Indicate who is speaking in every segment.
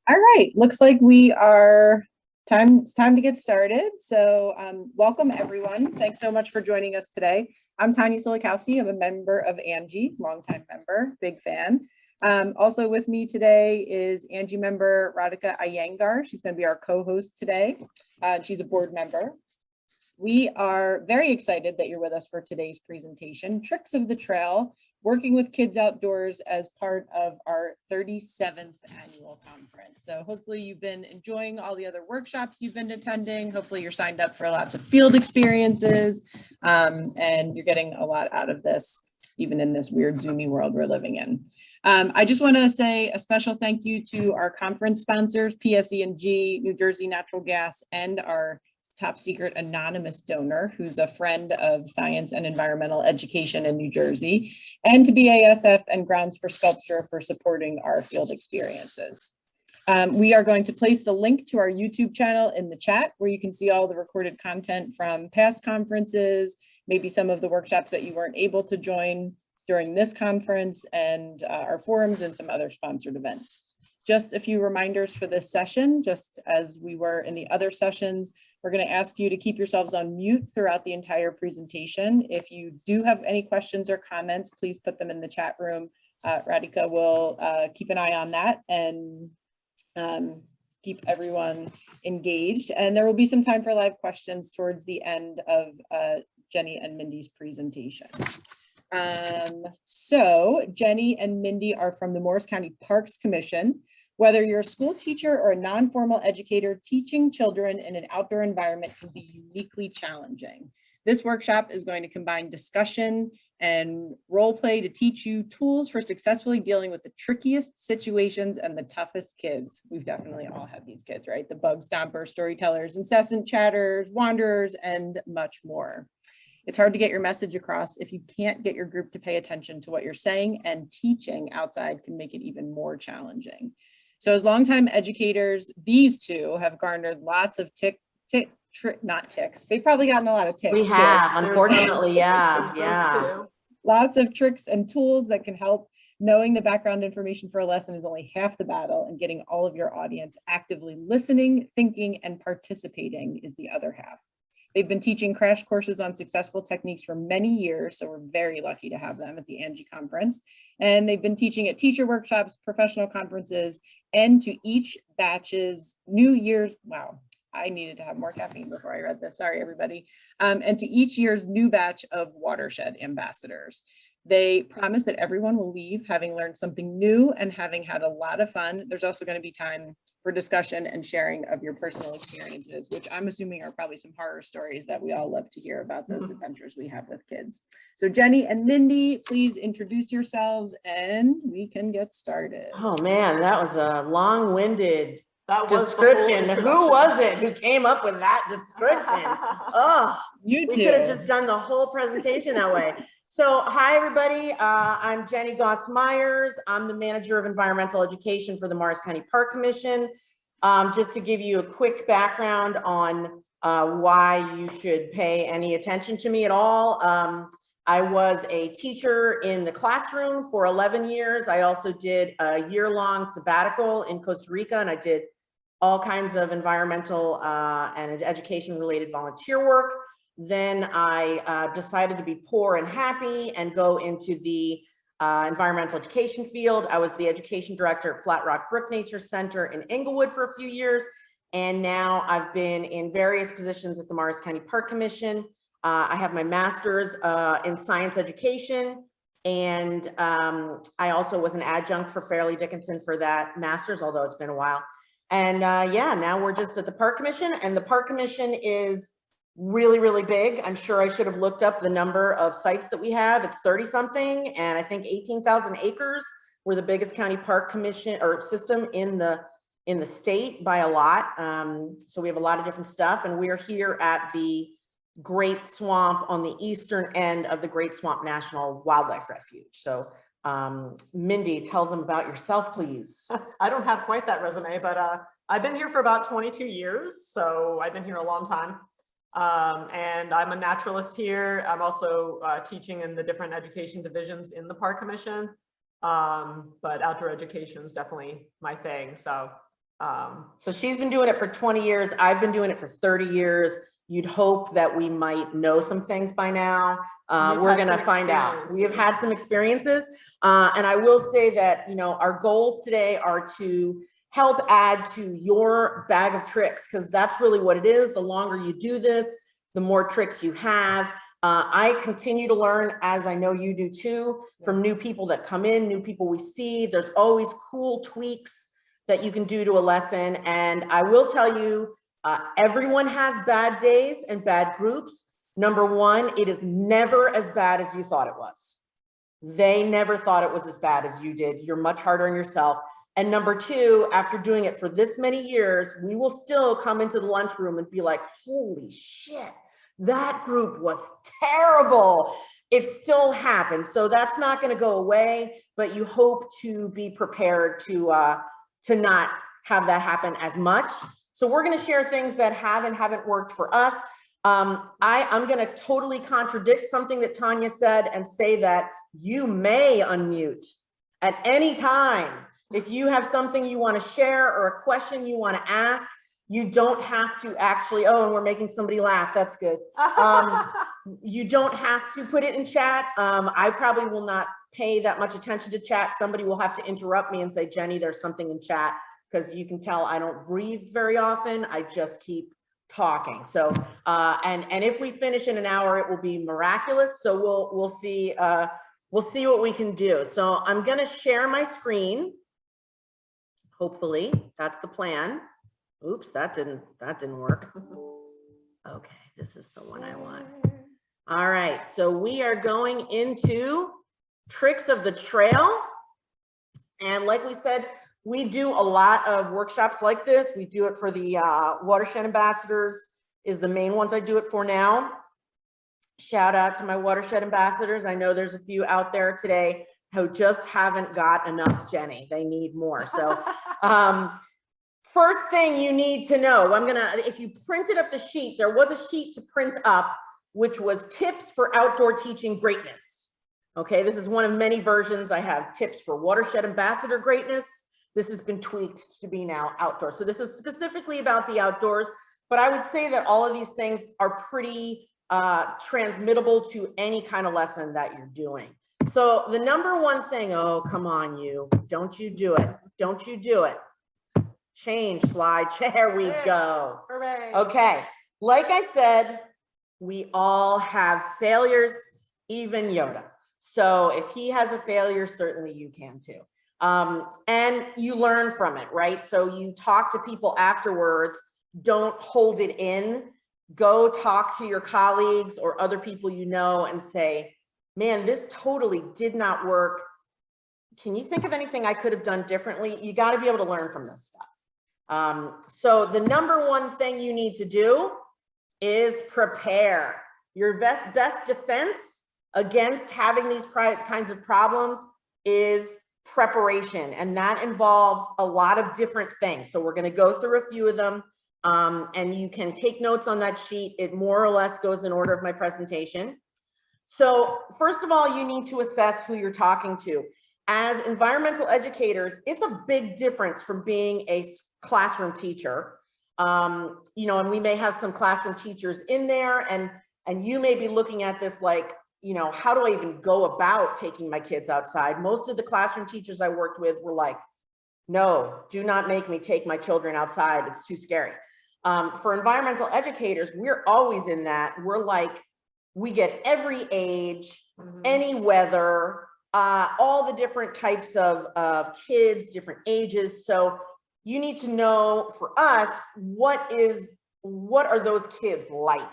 Speaker 1: All right, looks like we are it's time to get started. So welcome everyone. Thanks so much for joining us today. I'm Tanya Silikowski. I'm a member of Angie, longtime member, big fan. Also with me today is Angie member Radhika Iyengar. She's going to be our co-host today. She's a board member. We are very excited that you're with us for today's presentation, Tricks of the Trail, working with kids outdoors as part of our 37th annual conference. So hopefully you've been enjoying all the other workshops you've been attending. Hopefully you're signed up for lots of field experiences and you're getting a lot out of this, even in this weird Zoomy world we're living in. I just want to say a special thank you to our conference sponsors, PSE&G, New Jersey Natural Gas, and our top secret anonymous donor who's a friend of science and environmental education in New Jersey, and to BASF and Grounds for Sculpture for supporting our field experiences. We are going to place the link to our YouTube channel in the chat where you can see all the recorded content from past conferences, maybe some of the workshops that you weren't able to join during this conference, and our forums and some other sponsored events. Just a few reminders for this session, just as we were in the other sessions. We're going to ask you to keep yourselves on mute throughout the entire presentation. If you do have any questions or comments, please put them in the chat room. Radhika will keep an eye on that and keep everyone engaged. And there will be some time for live questions towards the end of Jenny and Mindy's presentation. So Jenny and Mindy are from the Morris County Parks Commission. Whether you're a school teacher or a non-formal educator, teaching children in an outdoor environment can be uniquely challenging. This workshop is going to combine discussion and role play to teach you tools for successfully dealing with the trickiest situations and the toughest kids. We've definitely all had these kids, right? The bug stompers, storytellers, incessant chatters, wanderers, and much more. It's hard to get your message across if you can't get your group to pay attention to what you're saying, and teaching outside can make it even more challenging. So as longtime educators, these two have garnered lots of not ticks. They've probably gotten a lot of ticks.
Speaker 2: We have, too. Unfortunately, yeah.
Speaker 1: Lots of tricks and tools that can help. Knowing the background information for a lesson is only half the battle, and getting all of your audience actively listening, thinking, and participating is the other half. They've been teaching crash courses on successful techniques for many years, so we're very lucky to have them at the Angie conference. And they've been teaching at teacher workshops, professional conferences, and to each batch's New Year's, wow, I needed to have more caffeine before I read this, sorry everybody, and to each year's new batch of watershed ambassadors. They promise that everyone will leave having learned something new and having had a lot of fun. There's also going to be time for discussion and sharing of your personal experiences, which I'm assuming are probably some horror stories that we all love to hear about, those adventures we have with kids. So Jenny and Mindy, please introduce yourselves and we can get started.
Speaker 2: Oh man, that was a long-winded description. Who was it who came up with that description? Oh, we could have just done the whole presentation that way. So hi everybody, I'm Jenny Goss-Myers. I'm the manager of environmental education for the Morris County Park Commission. Just to give you a quick background on why you should pay any attention to me at all. I was a teacher in the classroom for 11 years. I also did a year-long sabbatical in Costa Rica, and I did all kinds of environmental and education-related volunteer work. Then I decided to be poor and happy and go into the environmental education field. I was the education director at Flat Rock Brook Nature Center in Englewood for a few years. And now I've been in various positions at the Morris County Park Commission. I have my master's in science education. And I also was an adjunct for Fairleigh Dickinson for that master's, although it's been a while. And yeah, now we're just at the Park Commission, and the Park Commission is really, really big. I'm sure I should have looked up the number of sites that we have. It's 30 something, and I think 18,000 acres. We're the biggest county park commission or system in the state by a lot. So we have a lot of different stuff, and we're here at the Great Swamp on the eastern end of the Great Swamp National Wildlife Refuge. So Mindy, tell them about yourself, please.
Speaker 3: I don't have quite that resume, but I've been here for about 22 years. So I've been here a long time. And I'm a naturalist here. I'm also teaching in the different education divisions in the Park Commission. But outdoor education is definitely my thing. So
Speaker 2: So she's been doing it for 20 years. I've been doing it for 30 years. You'd hope that we might know some things by now. We're going to find out. We have had some experiences. And I will say that, you know, our goals today are to help add to your bag of tricks, because that's really what it is. The longer you do this, the more tricks you have. I continue to learn, as I know you do too, from new people that come in, new people we see. There's always cool tweaks that you can do to a lesson. And I will tell you, everyone has bad days and bad groups. Number one, it is never as bad as you thought it was. They never thought it was as bad as you did. You're much harder on yourself. And number two, after doing it for this many years, we will still come into the lunchroom and be like, holy shit, that group was terrible. It still happens. So that's not going to go away, but you hope to be prepared to not have that happen as much. So we're going to share things that have and haven't worked for us. I'm going to totally contradict something that Tanya said and say that you may unmute at any time. If you have something you want to share or a question you want to ask, you don't have to actually, oh, and we're making somebody laugh. That's good. You don't have to put it in chat. I probably will not pay that much attention to chat. Somebody will have to interrupt me and say, Jenny, there's something in chat, because you can tell I don't breathe very often. I just keep talking. So, and if we finish in an hour, it will be miraculous. So we'll see what we can do. So I'm going to share my screen. Hopefully that's the plan. Oops, that didn't work. Okay, this is the one I want. All right, so we are going into tricks of the trail. And like we said, we do a lot of workshops like this. We do it for the Watershed Ambassadors is the main ones I do it for now. Shout out to my Watershed Ambassadors. I know there's a few out there today who just haven't got enough Jenny. They need more. So first thing you need to know, if you printed up the sheet, there was a sheet to print up, which was tips for outdoor teaching greatness. Okay, this is one of many versions. I have tips for Watershed Ambassador greatness. This has been tweaked to be now outdoors. So this is specifically about the outdoors, but I would say that all of these things are pretty transmittable to any kind of lesson that you're doing. So the number one thing, oh, come on, you, don't you do it. Don't you do it. Change slide, there we go.
Speaker 3: Hooray.
Speaker 2: Okay, like I said, we all have failures, even Yoda. So if he has a failure, certainly you can too. And you learn from it, right? So you talk to people afterwards, don't hold it in, go talk to your colleagues or other people you know and say, man, this totally did not work. Can you think of anything I could have done differently? You got to be able to learn from this stuff. So the number one thing you need to do is prepare. Your best defense against having these kinds of problems is preparation, and that involves a lot of different things. So we're going to go through a few of them, and you can take notes on that sheet. It more or less goes in order of my presentation. So first of all, you need to assess who you're talking to. As environmental educators, it's a big difference from being a classroom teacher. You know, and we may have some classroom teachers in there, and you may be looking at this like, you know, how do I even go about taking my kids outside? Most of the classroom teachers I worked with were like, no, do not make me take my children outside. It's too scary. For environmental educators, we're always in that. We're like, we get every age, any weather, all the different types of kids, different ages. So you need to know, for us, what are those kids like?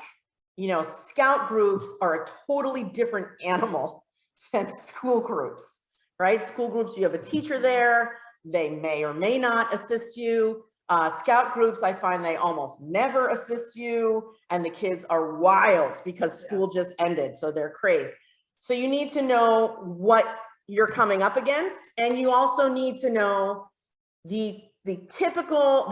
Speaker 2: You know, scout groups are a totally different animal than school groups, right? School groups, you have a teacher there. They may or may not assist you. Scout groups, I find they almost never assist you, and the kids are wild because school just ended, so they're crazed. So you need to know what you're coming up against, and you also need to know the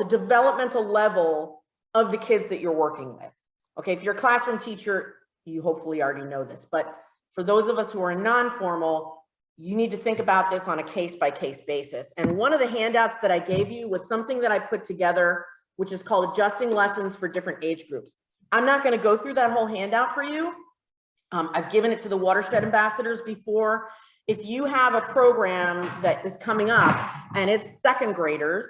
Speaker 2: developmental level of the kids that you're working with. Okay, if you're a classroom teacher, you hopefully already know this, but for those of us who are non-formal, you need to think about this on a case-by-case basis. And one of the handouts that I gave you was something that I put together, which is called Adjusting Lessons for Different Age Groups. I'm not going to go through that whole handout for you. I've given it to the Watershed ambassadors before. If you have a program that is coming up and it's second graders,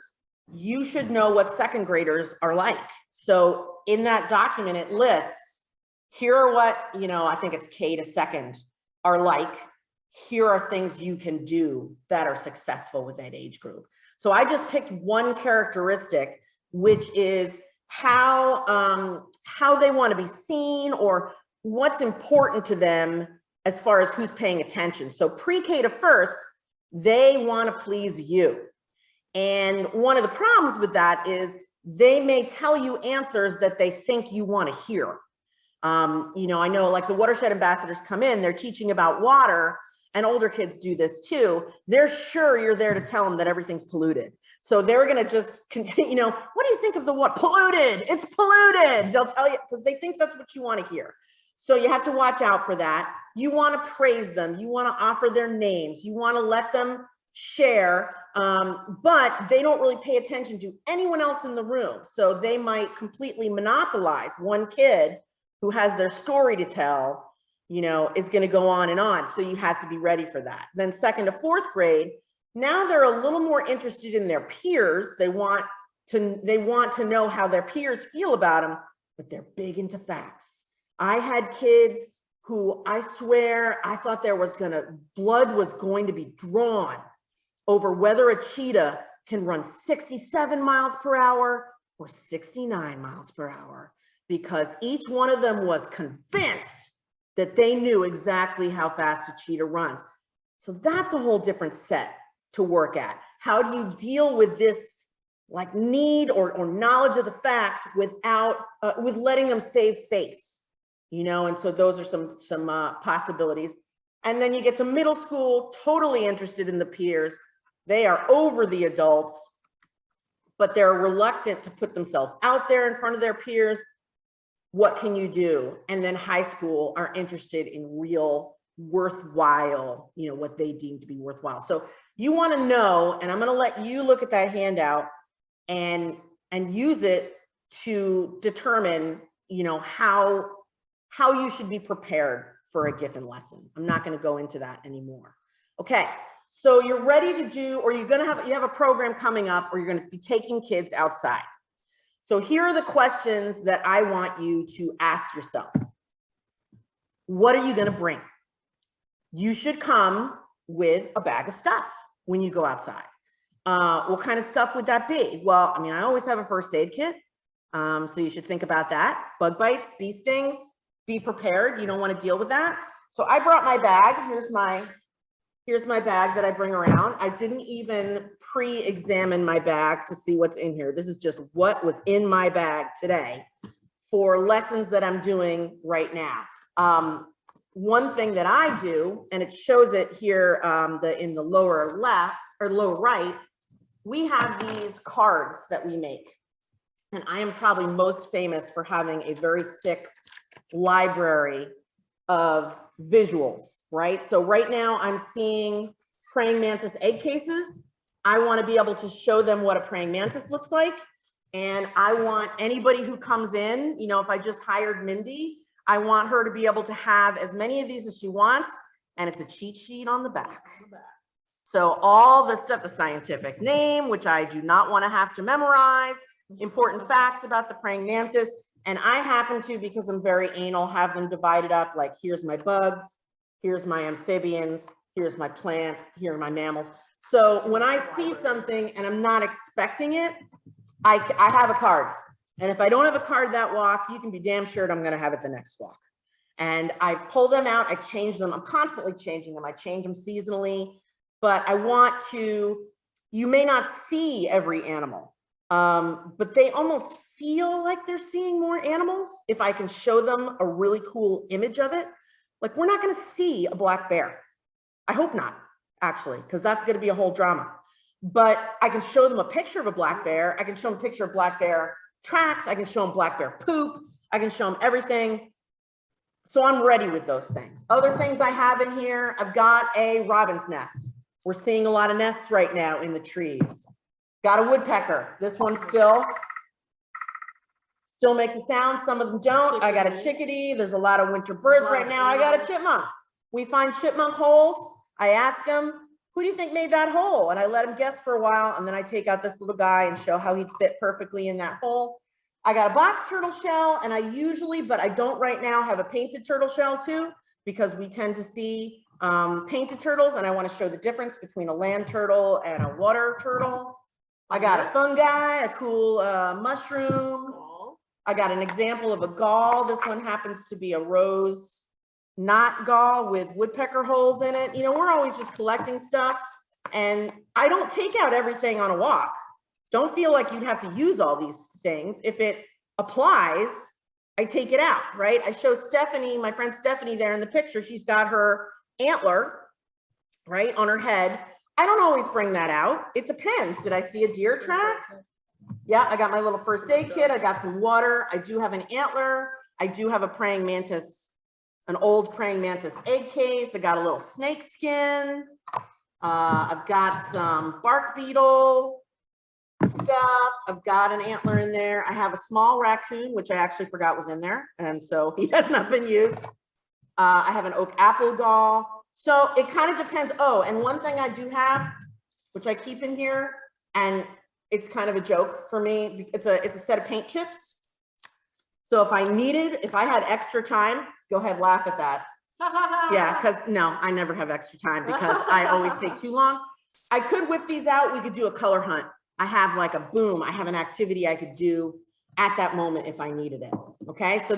Speaker 2: you should know what second graders are like. So in that document, it lists, here are what, I think it's K to second are like. Here are things you can do that are successful with that age group. So I just picked one characteristic, which is how they want to be seen or what's important to them as far as who's paying attention. So pre-K to first, they want to please you. And one of the problems with that is they may tell you answers that they think you want to hear. I know like the Watershed ambassadors come in, they're teaching about water, and older kids do this too. They're sure you're there to tell them that everything's polluted. So they're going to just continue, what do you think of the water? Polluted, it's polluted. They'll tell you because they think that's what you want to hear. So you have to watch out for that. You want to praise them. You want to offer their names. You want to let them share, but they don't really pay attention to anyone else in the room. So they might completely monopolize one kid who has their story to tell, is going to go on and on. So you have to be ready for that. Then second to fourth grade, now they're a little more interested in their peers. They want to know how their peers feel about them, but they're big into facts. I had kids who I swear I thought blood was going to be drawn over whether a cheetah can run 67 miles per hour or 69 miles per hour, because each one of them was convinced that they knew exactly how fast a cheetah runs. So that's a whole different set to work at. How do you deal with this like need or knowledge of the facts without, with letting them save face, and so those are some possibilities. And then you get to middle school, totally interested in the peers. They are over the adults, but they're reluctant to put themselves out there in front of their peers. What can you do? And then high school are interested in real worthwhile, what they deem to be worthwhile. So you want to know, and I'm going to let you look at that handout and use it to determine, how you should be prepared for a given lesson. I'm not going to go into that anymore. Okay. So you're ready to do, or you have a program coming up, or you're going to be taking kids outside. So here are the questions that I want you to ask yourself. What are you going to bring? You should come with a bag of stuff when you go outside. What kind of stuff would that be? Well, I always have a first aid kit. So you should think about that. Bug bites, bee stings, be prepared. You don't want to deal with that. So I brought my bag. Here's my bag that I bring around. I didn't even pre-examine my bag to see what's in here. This is just what was in my bag today for lessons that I'm doing right now. One thing that I do, and it shows it here in the lower left or lower right, we have these cards that we make. And I am probably most famous for having a very thick library of visuals, right? So right now I'm seeing praying mantis egg cases. I want to be able to show them what a praying mantis looks like. And I want anybody who comes in, if I just hired Mindy, I want her to be able to have as many of these as she wants. And it's a cheat sheet on the back. So all the stuff, the scientific name, which I do not want to have to memorize, important facts about the praying mantis. And I happen to, because I'm very anal, have them divided up like, here's my bugs, here's my amphibians, here's my plants, here are my mammals. So when I see something and I'm not expecting it, I have a card. And if I don't have a card that walk, you can be damn sure I'm going to have it the next walk. And I pull them out, I change them. I'm constantly changing them. I change them seasonally, but I want to, you may not see every animal, but they almost feel like they're seeing more animals if I can show them a really cool image of it. Like, we're not going to see a black bear. I hope not, actually, because that's going to be a whole drama. But I can show them a picture of a black bear. I can show them a picture of black bear tracks. I can show them black bear poop. I can show them everything. So I'm ready with those things. Other things I have in here, I've got a robin's nest. We're seeing a lot of nests right now in the trees. Got a woodpecker. This one still makes a sound. Some of them don't. I got a chickadee. There's a lot of winter birds right now. I got a chipmunk. We find chipmunk holes. I ask them, who do you think made that hole? And I let him guess for a while. And then I take out this little guy and show how he'd fit perfectly in that hole. I got a box turtle shell, and I usually, but I don't right now, have a painted turtle shell too, because we tend to see painted turtles, and I want to show the difference between a land turtle and a water turtle. I got a fungi, a cool mushroom. I got an example of a gall. This one happens to be a rose knot gall with woodpecker holes in it. You know, we're always just collecting stuff, and I don't take out everything on a walk. Don't feel like you'd have to use all these things. If it applies, I take it out, right? I show Stephanie, my friend Stephanie there in the picture. She's got her antler, right, on her head. I don't always bring that out. It depends. Did I see a deer track? Yeah, I got my little first aid kit. I got some water. I do have an antler. I do have a praying mantis, an old praying mantis egg case. I got a little snake skin. I've got some bark beetle stuff. I've got an antler in there. I have a small raccoon, which I actually forgot was in there, and so he has not been used. I have an oak apple gall. So it kind of depends. Oh, and one thing I do have, which I keep in here, and it's kind of a joke for me. It's a set of paint chips. So if I had extra time, go ahead, laugh at that. Yeah, because no, I never have extra time because I always take too long. I could whip these out. We could do a color hunt. I have like a boom. I have an activity I could do at that moment if I needed it. Okay, so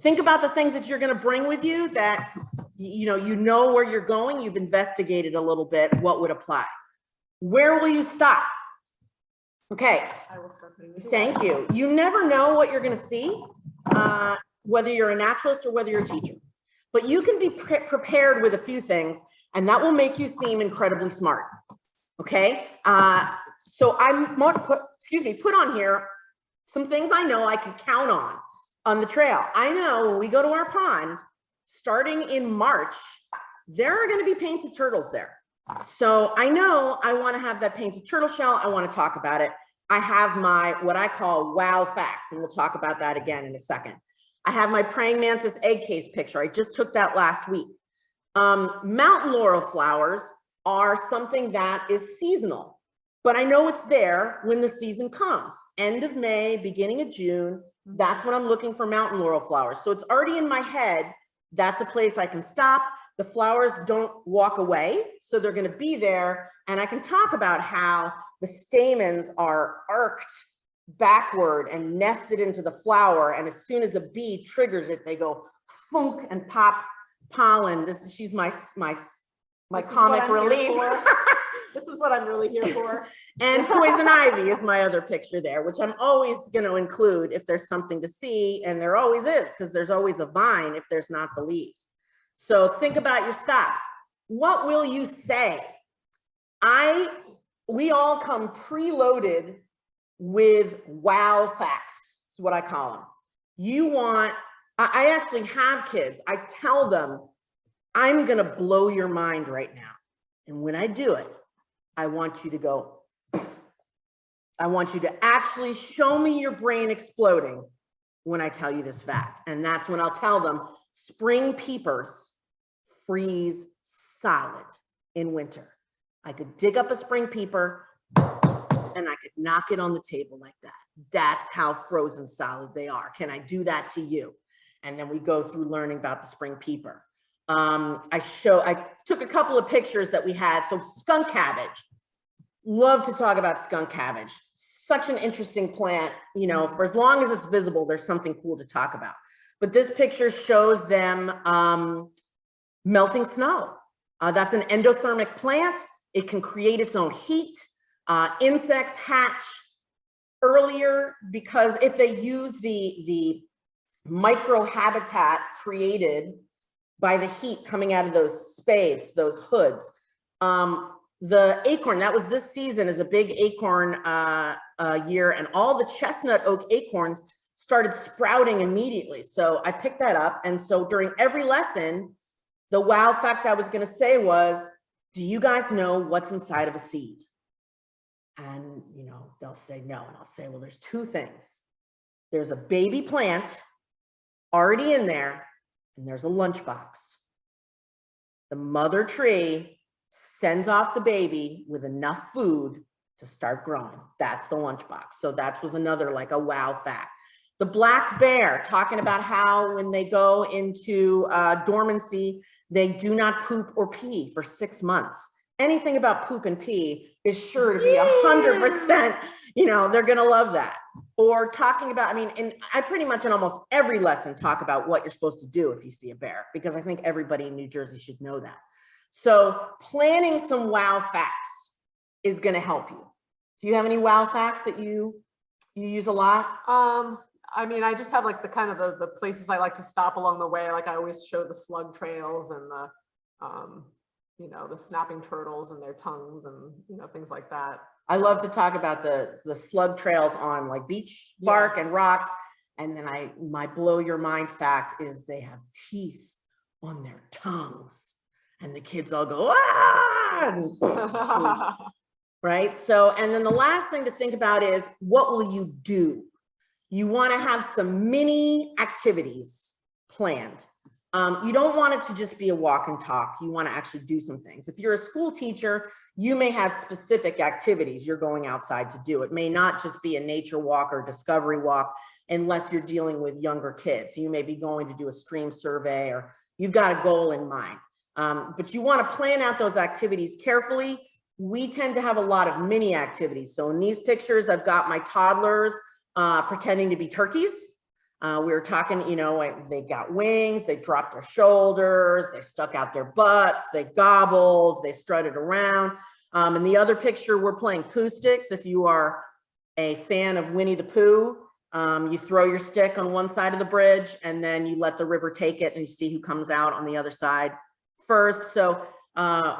Speaker 2: think about the things that you're going to bring with you that, you know where you're going. You've investigated a little bit what would apply. Where will you stop? Okay,
Speaker 3: I will start putting this
Speaker 2: thank you. You never know what you're going to see, whether you're a naturalist or whether you're a teacher. But you can be prepared with a few things, and that will make you seem incredibly smart. Okay, so I'm put on here some things I know I can count on the trail. I know when we go to our pond, starting in March, there are going to be painted turtles there. So I know I want to have that painted turtle shell. I want to talk about it. I have my, what I call wow facts, and we'll talk about that again in a second. I have my praying mantis egg case picture. I just took that last week. Mountain laurel flowers are something that is seasonal, but I know it's there when the season comes. End of May, beginning of June, that's when I'm looking for mountain laurel flowers. So it's already in my head. That's a place I can stop. The flowers don't walk away, so they're going to be there. And I can talk about how the stamens are arced backward and nested into the flower. And as soon as a bee triggers it, they go funk and pop pollen. She's my comic relief.
Speaker 3: This is what I'm really here for.
Speaker 2: And poison ivy is my other picture there, which I'm always going to include if there's something to see. And there always is, because there's always a vine if there's not the leaves. So think about your stops. What will you say? We all come preloaded with wow facts, is what I call them. I actually have kids. I tell them, I'm going to blow your mind right now. And when I do it, I want you to go, I want you to actually show me your brain exploding when I tell you this fact. And that's when I'll tell them spring peepers freeze solid in winter. I could dig up a spring peeper and I could knock it on the table like that. That's how frozen solid they are. Can I do that to you? And then we go through learning about the spring peeper. I took a couple of pictures that we had. So skunk cabbage, love to talk about skunk cabbage. Such an interesting plant, for as long as it's visible, there's something cool to talk about. But this picture shows them melting snow. That's an endothermic plant. It can create its own heat. Insects hatch earlier because if they use the microhabitat created by the heat coming out of those spathes, those hoods. The acorn, that was this season, is a big acorn year, and all the chestnut oak acorns started sprouting immediately. So I picked that up. And so during every lesson, the wow fact I was going to say was, do you guys know what's inside of a seed? And, you know, they'll say no. And I'll say, well, there's two things. There's a baby plant already in there, and there's a lunchbox. The mother tree sends off the baby with enough food to start growing. That's the lunchbox. So that was another like a wow fact. The black bear, talking about how when they go into dormancy, they do not poop or pee for 6 months. Anything about poop and pee is sure to be 100%, you know, they're gonna love that. Or talking about, I mean, and I pretty much in almost every lesson talk about what you're supposed to do if you see a bear, because I think everybody in New Jersey should know that. So planning some wow facts is gonna help you. Do you have any wow facts that you use a lot?
Speaker 3: I mean, I just have like the kind of the places I like to stop along the way. Like I always show the slug trails and the, you know, the snapping turtles and their tongues and, you know, things like that.
Speaker 2: I love to talk about the slug trails on like beach bark and rocks. And then my blow your mind fact is they have teeth on their tongues and the kids all go, ah! Right? So, and then the last thing to think about is what will you do? You want to have some mini activities planned. You don't want it to just be a walk and talk. You want to actually do some things. If you're a school teacher, you may have specific activities you're going outside to do. It may not just be a nature walk or discovery walk unless you're dealing with younger kids. You may be going to do a stream survey or you've got a goal in mind. But you want to plan out those activities carefully. We tend to have a lot of mini activities. So in these pictures, I've got my toddlers pretending to be turkeys. We were talking, you know, they got wings, they dropped their shoulders, they stuck out their butts, they gobbled, they strutted around. In the other picture, we're playing Pooh sticks. If you are a fan of Winnie the Pooh, you throw your stick on one side of the bridge and then you let the river take it and you see who comes out on the other side first. So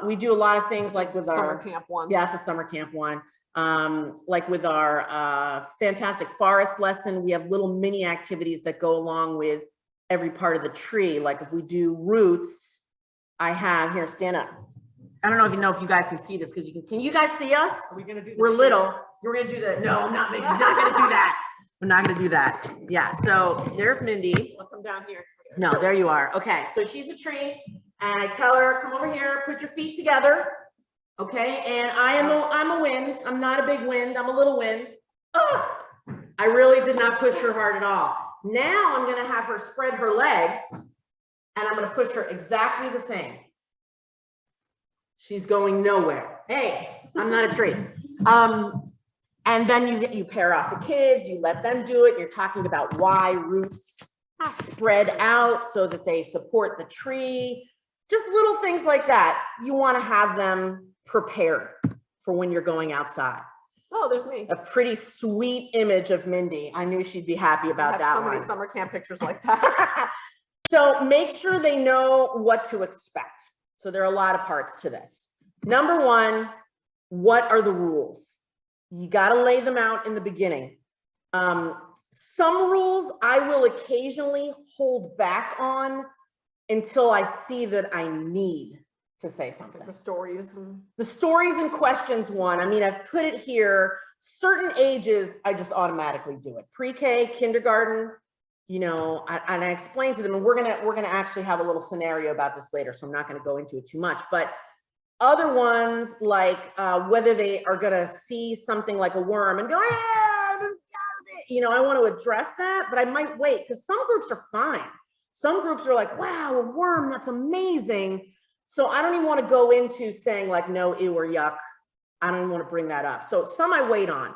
Speaker 2: we do a lot of things like with
Speaker 3: Summer camp one.
Speaker 2: Yeah, it's a summer camp one. Like with our Fantastic Forest lesson, we have little mini activities that go along with every part of the tree. Like if we do roots, I have here, stand up. I don't know if you guys can see this because can you guys see us?
Speaker 3: Are we gonna do
Speaker 2: We're little. We're gonna do the, no, I'm not gonna do that. We're not gonna do that. Yeah, so there's Mindy.
Speaker 3: I'll come down here.
Speaker 2: No, there you are. Okay, so she's a tree and I tell her, come over here, put your feet together. Okay, and I'm a wind. I'm not a big wind. I'm a little wind. Oh, I really did not push her hard at all. Now I'm gonna have her spread her legs and I'm gonna push her exactly the same. She's going nowhere. Hey, I'm not a tree. And then you pair off the kids, you let them do it. You're talking about why roots spread out so that they support the tree. Just little things like that. You want to have them prepared for when you're going outside.
Speaker 3: Oh, there's me.
Speaker 2: A pretty sweet image of Mindy. I knew she'd be happy about that
Speaker 3: so
Speaker 2: one.
Speaker 3: many summer camp pictures like that.
Speaker 2: So make sure they know what to expect. So there are a lot of parts to this. Number one, what are the rules? You got to lay them out in the beginning. Some rules I will occasionally hold back on until I see that I need to say something.
Speaker 3: The stories.
Speaker 2: The stories and questions one. I mean, I've put it here. Certain ages, I just automatically do it. Pre-K, kindergarten, you know, and I explain to them, and we're gonna actually have a little scenario about this later, so I'm not gonna go into it too much. But other ones, like whether they are gonna see something like a worm and go, yeah, this, you know, I want to address that, but I might wait because some groups are fine. Some groups are like, wow, a worm, that's amazing. So I don't even want to go into saying like, no, ew or yuck. I don't even want to bring that up. So some I wait on.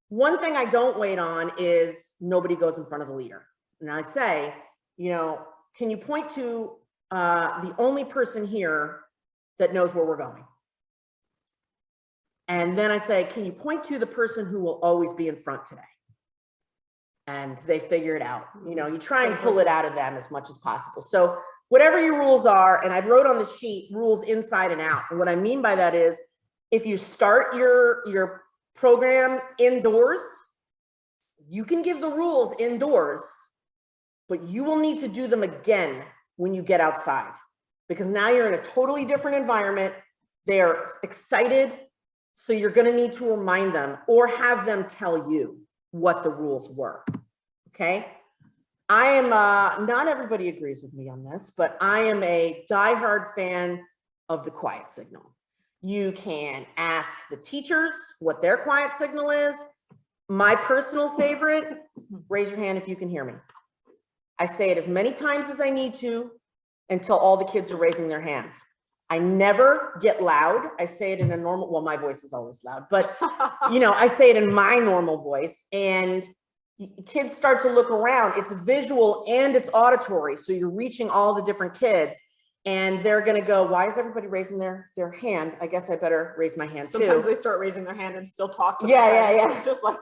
Speaker 2: One thing I don't wait on is nobody goes in front of the leader. And I say, you know, can you point to the only person here that knows where we're going? And then I say, can you point to the person who will always be in front today? And they figure it out. You know, you try and pull it out of them as much as possible. So whatever your rules are, and I wrote on the sheet rules inside and out. And what I mean by that is if you start your program indoors, you can give the rules indoors, but you will need to do them again when you get outside, because now you're in a totally different environment. They're excited. So you're going to need to remind them or have them tell you what the rules were. Okay. I am, not everybody agrees with me on this, but I am a diehard fan of the quiet signal. You can ask the teachers what their quiet signal is. My personal favorite, raise your hand if you can hear me. I say it as many times as I need to until all the kids are raising their hands. I never get loud. I say it in a normal, well, my voice is always loud, but you know, I say it in my normal voice, and kids start to look around. It's visual and it's auditory. So you're reaching all the different kids, and they're going to go, why is everybody raising their hand? I guess I better raise my hand too.
Speaker 3: Sometimes they start raising their hand and still talk to
Speaker 2: yeah.
Speaker 3: Just like,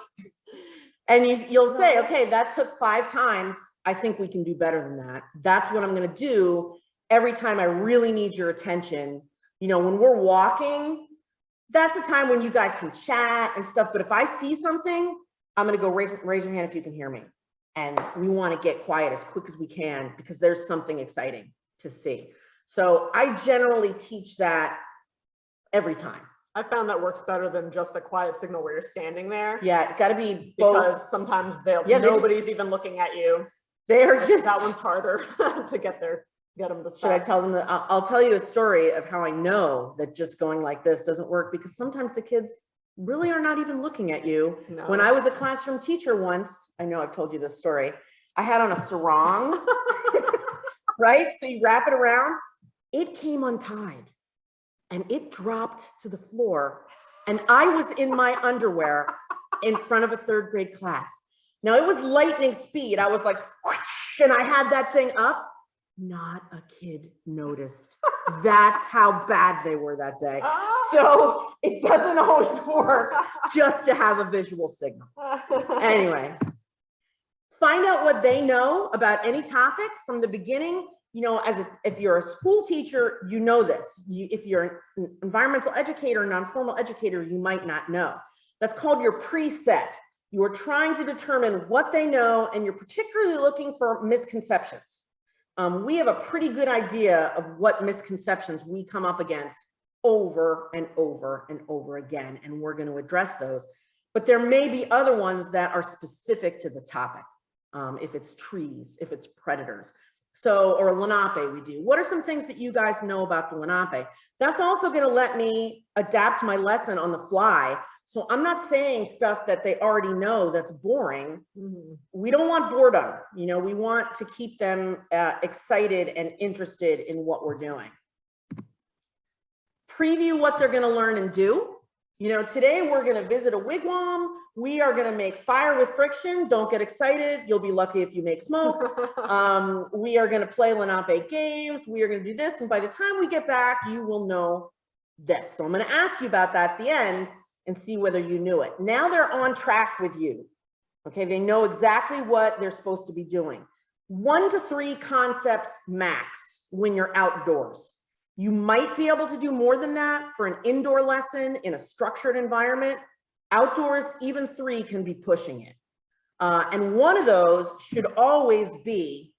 Speaker 2: and you'll say, okay, that took 5 times. I think we can do better than that. That's what I'm going to do every time I really need your attention. You know, when we're walking, that's a time when you guys can chat and stuff. But if I see something, I'm going to go raise your hand if you can hear me. And we want to get quiet as quick as we can because there's something exciting to see. So I generally teach that every time.
Speaker 3: I found that works better than just a quiet signal where you're standing there.
Speaker 2: Yeah, it's got to be both.
Speaker 3: Because sometimes nobody's even looking at you.
Speaker 2: They're just,
Speaker 3: that one's harder to get them to stop.
Speaker 2: Should I tell them that? I'll tell you a story of how I know that just going like this doesn't work, because sometimes the kids really are not even looking at you. No. When I was a classroom teacher once, I know I've told you this story, I had on a sarong, right? So you wrap it around, it came untied and it dropped to the floor. And I was in my underwear in front of a 3rd grade class. Now it was lightning speed. I was like, whoosh, and I had that thing up. Not a kid noticed. That's how bad they were that day. So it doesn't always work just to have a visual signal. Anyway, find out what they know about any topic from the beginning. You know, if you're a school teacher, you know this. If you're an environmental educator, non-formal educator, you might not know. That's called your preset. You are trying to determine what they know, and you're particularly looking for misconceptions. We have a pretty good idea of what misconceptions we come up against over and over and over again, and we're going to address those. But there may be other ones that are specific to the topic. If it's trees, if it's predators. So, or Lenape we do. What are some things that you guys know about the Lenape? That's also going to let me adapt my lesson on the fly. So I'm not saying stuff that they already know that's boring. Mm-hmm. We don't want boredom. You know, we want to keep them excited and interested in what we're doing. Preview what they're going to learn and do. You know, today we're going to visit a wigwam. We are going to make fire with friction. Don't get excited. You'll be lucky if you make smoke. We are going to play Lenape games. We are going to do this. And by the time we get back, you will know this. So I'm going to ask you about that at the end and see whether you knew it. Now they're on track with you. Okay, they know exactly what they're supposed to be doing. 1 to 3 concepts max when you're outdoors. You might be able to do more than that for an indoor lesson in a structured environment. Outdoors, even 3 can be pushing it. And one of those should always be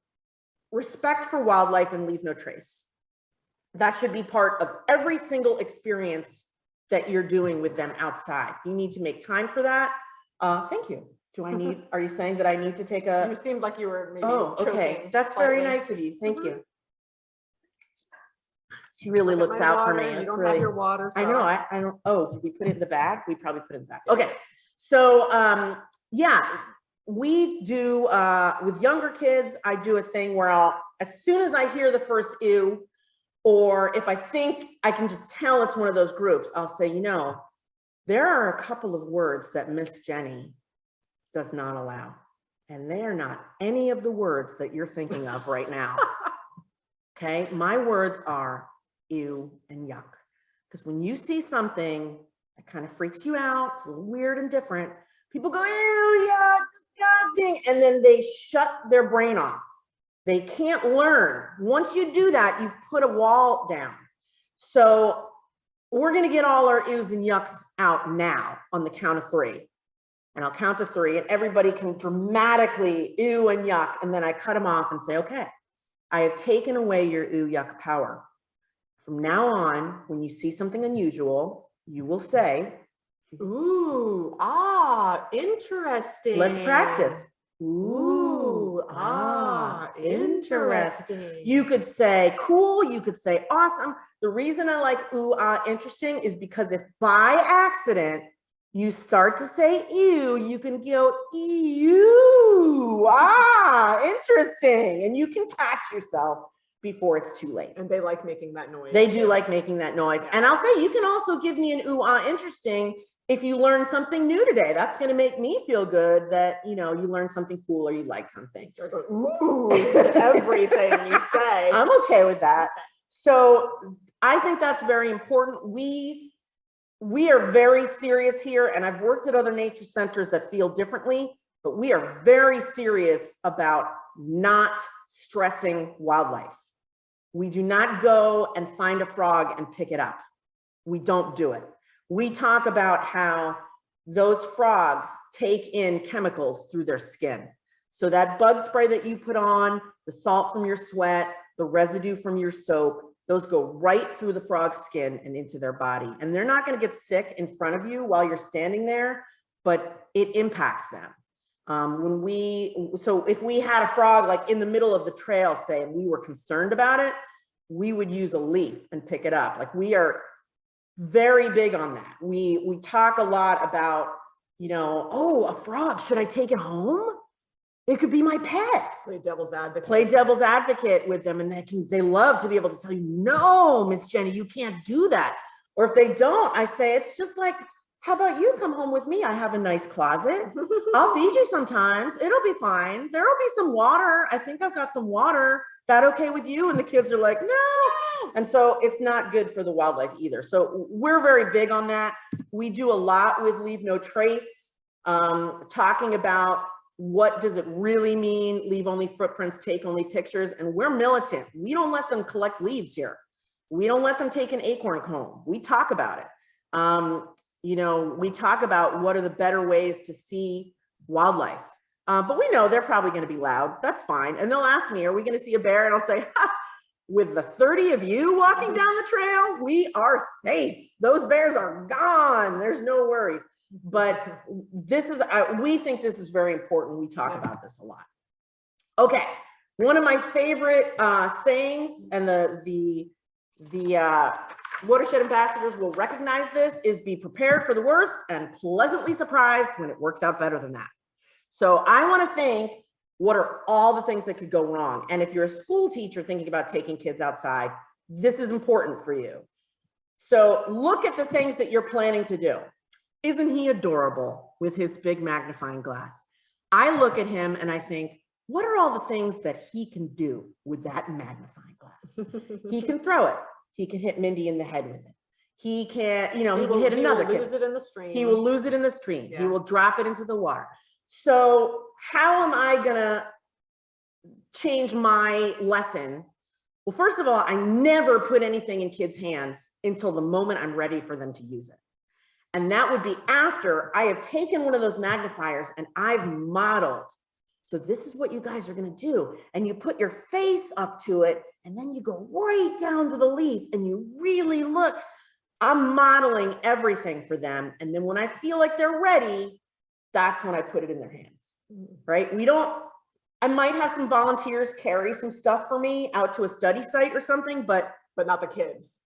Speaker 2: respect for wildlife and leave no trace. That should be part of every single experience that you're doing with them outside. You need to make time for that. Thank you. Do I need, are you saying that I need to take a?
Speaker 3: You seemed like you were maybe
Speaker 2: okay. That's slightly. Very nice of you. Thank you. She really looks out for me.
Speaker 3: You don't have your water.
Speaker 2: So. I know. I don't. Oh, did we put it in the bag? We probably put it in the bag. Okay. So yeah, we do with younger kids. I do a thing where as soon as I hear the first ew, or if I think I can just tell it's one of those groups, I'll say, you know, there are a couple of words that Miss Jenny does not allow, and they are not any of the words that you're thinking of right now. Okay, my words are ew and yuck, because when you see something that kind of freaks you out, it's a little weird and different, people go, ew, yuck, disgusting, and then they shut their brain off. They can't learn. Once you do that, you've put a wall down. So we're going to get all our ews and yucks out now on the count of 3. and I'll count to 3 and everybody can dramatically ew and yuck. And then I cut them off and say, okay, I have taken away your ew yuck power. From now on, when you see something unusual, you will say,
Speaker 3: ooh, interesting.
Speaker 2: Let's practice.
Speaker 3: Ooh, interesting.
Speaker 2: You could say cool, you could say awesome. The reason I like ooh, interesting is because if by accident you start to say ew, you can go ew, interesting. And you can catch yourself before it's too late.
Speaker 3: And they like making that noise.
Speaker 2: They do like making that noise. And I'll say, you can also give me an ooh, interesting if you learn something new today. That's going to make me feel good that, you know, you learned something cool or you like something.
Speaker 3: Start going, ooh, everything you say.
Speaker 2: I'm okay with that. So I think that's very important. We are very serious here, and I've worked at other nature centers that feel differently, but we are very serious about not stressing wildlife. We do not go and find a frog and pick it up. We don't do it. We talk about how those frogs take in chemicals through their skin. So that bug spray that you put on, the salt from your sweat, the residue from your soap, those go right through the frog's skin and into their body. And they're not going to get sick in front of you while you're standing there, but it impacts them. So if we had a frog like in the middle of the trail, say, and we were concerned about it, we would use a leaf and pick it up. Like, we are very big on that. We talk a lot about, you know, oh, a frog, should I take it home? It could be my pet.
Speaker 3: Play devil's advocate.
Speaker 2: Play devil's advocate with them, and they love to be able to tell you, no, Miss Jenny, you can't do that. Or if they don't, I say, it's just like, how about you come home with me? I have a nice closet. I'll feed you sometimes. It'll be fine. There'll be some water. I think I've got some water. That okay with you? And the kids are like, no. And so it's not good for the wildlife either. So we're very big on that. We do a lot with Leave No Trace, talking about what does it really mean, leave only footprints, take only pictures. And we're militant. We don't let them collect leaves here. We don't let them take an acorn home. We talk about it. You know, we talk about what are the better ways to see wildlife. But we know they're probably going to be loud. That's fine. And they'll ask me, are we going to see a bear? And I'll say, ha, with the 30 of you walking down the trail, we are safe. Those bears are gone. There's no worries. But this is, we think this is very important. We talk about this a lot. Okay. One of my favorite sayings, and the watershed ambassadors will recognize this, is be prepared for the worst and pleasantly surprised when it works out better than that. So I want to think, what are all the things that could go wrong? And if you're a school teacher thinking about taking kids outside, this is important for you. So look at the things that you're planning to do. Isn't he adorable with his big magnifying glass? I look at him and I think, what are all the things that he can do with that magnifying glass? He can throw it. He can hit Mindy in the head with it. He can, you know, he can hit another kid.
Speaker 3: He will lose it in the stream.
Speaker 2: He will lose it in the stream.
Speaker 3: Yeah.
Speaker 2: He will drop it into the water. So how am I gonna change my lesson? Well, first of all, I never put anything in kids' hands until the moment I'm ready for them to use it. And that would be after I have taken one of those magnifiers and I've modeled. So this is what you guys are gonna do. And you put your face up to it, and then you go right down to the leaf and you really look. I'm modeling everything for them. And then when I feel like they're ready, that's when I put it in their hands, right? I might have some volunteers carry some stuff for me out to a study site or something, but
Speaker 3: not the kids.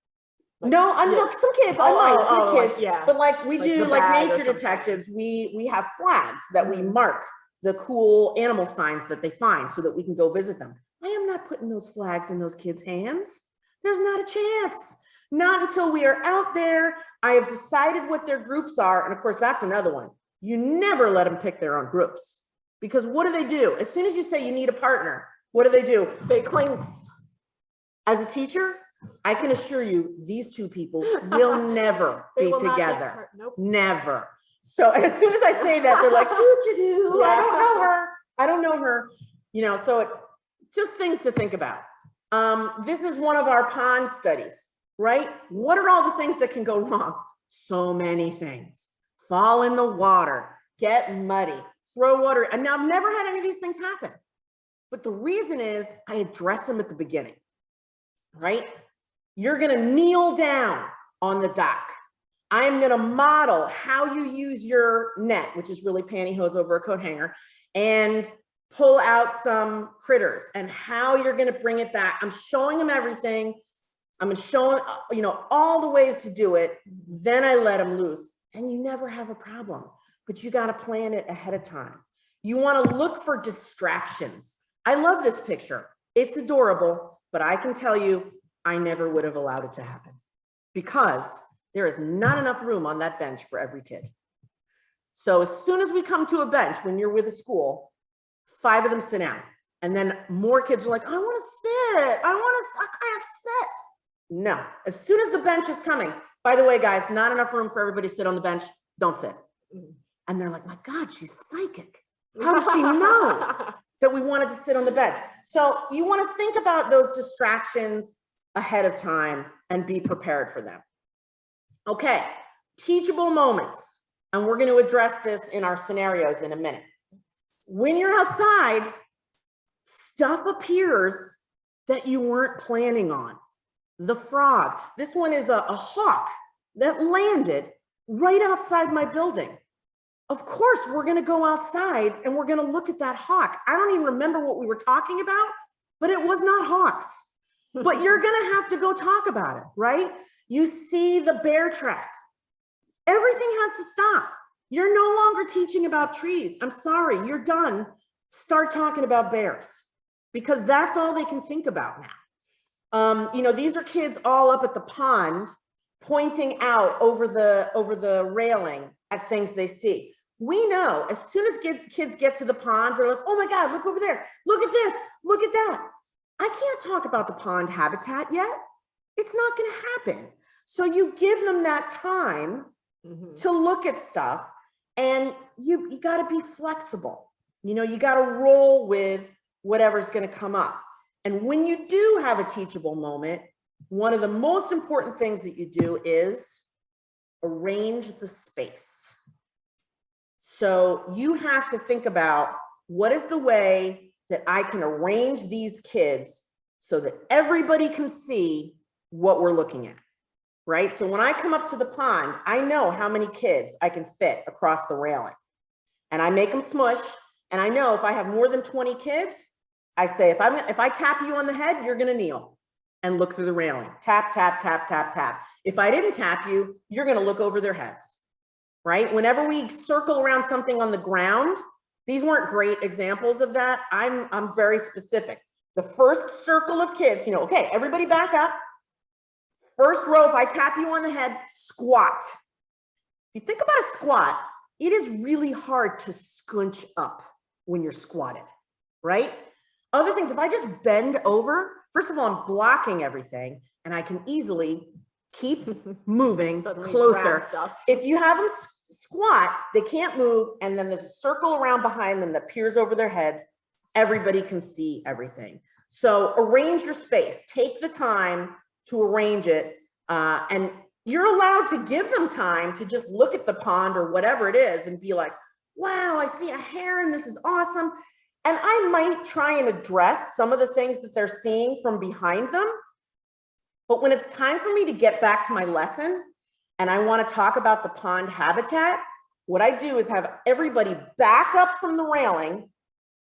Speaker 3: Like,
Speaker 2: no, I mean, some kids, I might kids,
Speaker 3: like, yeah.
Speaker 2: but like we
Speaker 3: Like
Speaker 2: do,
Speaker 3: the
Speaker 2: like
Speaker 3: bag or
Speaker 2: nature
Speaker 3: something.
Speaker 2: detectives, we have flags that we mark the cool animal signs that they find so that we can go visit them. I am not putting those flags in those kids' hands. There's not a chance. Not until we are out there. I have decided what their groups are. And of course, that's another one. You never let them pick their own groups, because what do? As soon as you say you need a partner, what do?
Speaker 3: They claim.
Speaker 2: As a teacher, I can assure you, these two people will never be together.
Speaker 3: Nope.
Speaker 2: Never. So as soon as I say that, they're like, doo-doo-doo, I don't know her. I don't know her. You know, so just things to think about. This is one of our pond studies, right? What are all the things that can go wrong? So many things. Fall in the water, get muddy, throw water. And now I've never had any of these things happen. But the reason is I address them at the beginning, right? You're gonna kneel down on the dock. I am gonna model how you use your net, which is really pantyhose over a coat hanger, and pull out some critters and how you're gonna bring it back. I'm showing them everything. I'm showing, you know, all the ways to do it. Then I let them loose and you never have a problem, but you gotta plan it ahead of time. You wanna look for distractions. I love this picture. It's adorable, but I can tell you, I never would have allowed it to happen because there is not enough room on that bench for every kid. So as soon as we come to a bench, when you're with a school, 5 of them sit down. And then more kids are like, I want to sit. I can't sit. No, as soon as the bench is coming, by the way, guys, not enough room for everybody to sit on the bench. Don't sit. And they're like, my God, she's psychic. How does she know that we wanted to sit on the bench? So you want to think about those distractions ahead of time and be prepared for them. Okay, teachable moments. And we're going to address this in our scenarios in a minute. When you're outside, stuff appears that you weren't planning on. The frog. This one is a hawk that landed right outside my building. Of course, we're going to go outside and we're going to look at that hawk. I don't even remember what we were talking about, but it was not hawks. But you're going to have to go talk about it, right? You see the bear track. Everything has to stop. You're no longer teaching about trees. I'm sorry, you're done. Start talking about bears because that's all they can think about now. You know, these are kids all up at the pond pointing out over the railing at things they see. We know as soon as kids get to the pond, they're like, oh my God, look over there. Look at this, look at that. I can't talk about the pond habitat yet. It's not gonna happen. So you give them that time to look at stuff and you gotta be flexible. You know, you gotta roll with whatever's gonna come up. And when you do have a teachable moment, one of the most important things that you do is arrange the space. So you have to think about what is the way that I can arrange these kids so that everybody can see what we're looking at, right? So when I come up to the pond, I know how many kids I can fit across the railing. And I make them smush. And I know if I have more than 20 kids, I say, if I tap you on the head, you're gonna kneel and look through the railing. Tap, tap, tap, tap, tap. If I didn't tap you, you're gonna look over their heads, right? Whenever we circle around something on the ground, these weren't great examples of that. I'm very specific. The first circle of kids, you know, okay, everybody back up. First row, if I tap you on the head, squat. If you think about a squat, it is really hard to scunch up when you're squatted, right? Other things, if I just bend over, first of all, I'm blocking everything and I can easily keep moving closer. If you have them squat, they can't move, and then there's a circle around behind them that peers over their heads, everybody can see everything. So arrange your space, take the time to arrange it, and you're allowed to give them time to just look at the pond or whatever it is and be like, wow, I see a heron, this is awesome. And I might try and address some of the things that they're seeing from behind them. But when it's time for me to get back to my lesson and I want to talk about the pond habitat, what I do is have everybody back up from the railing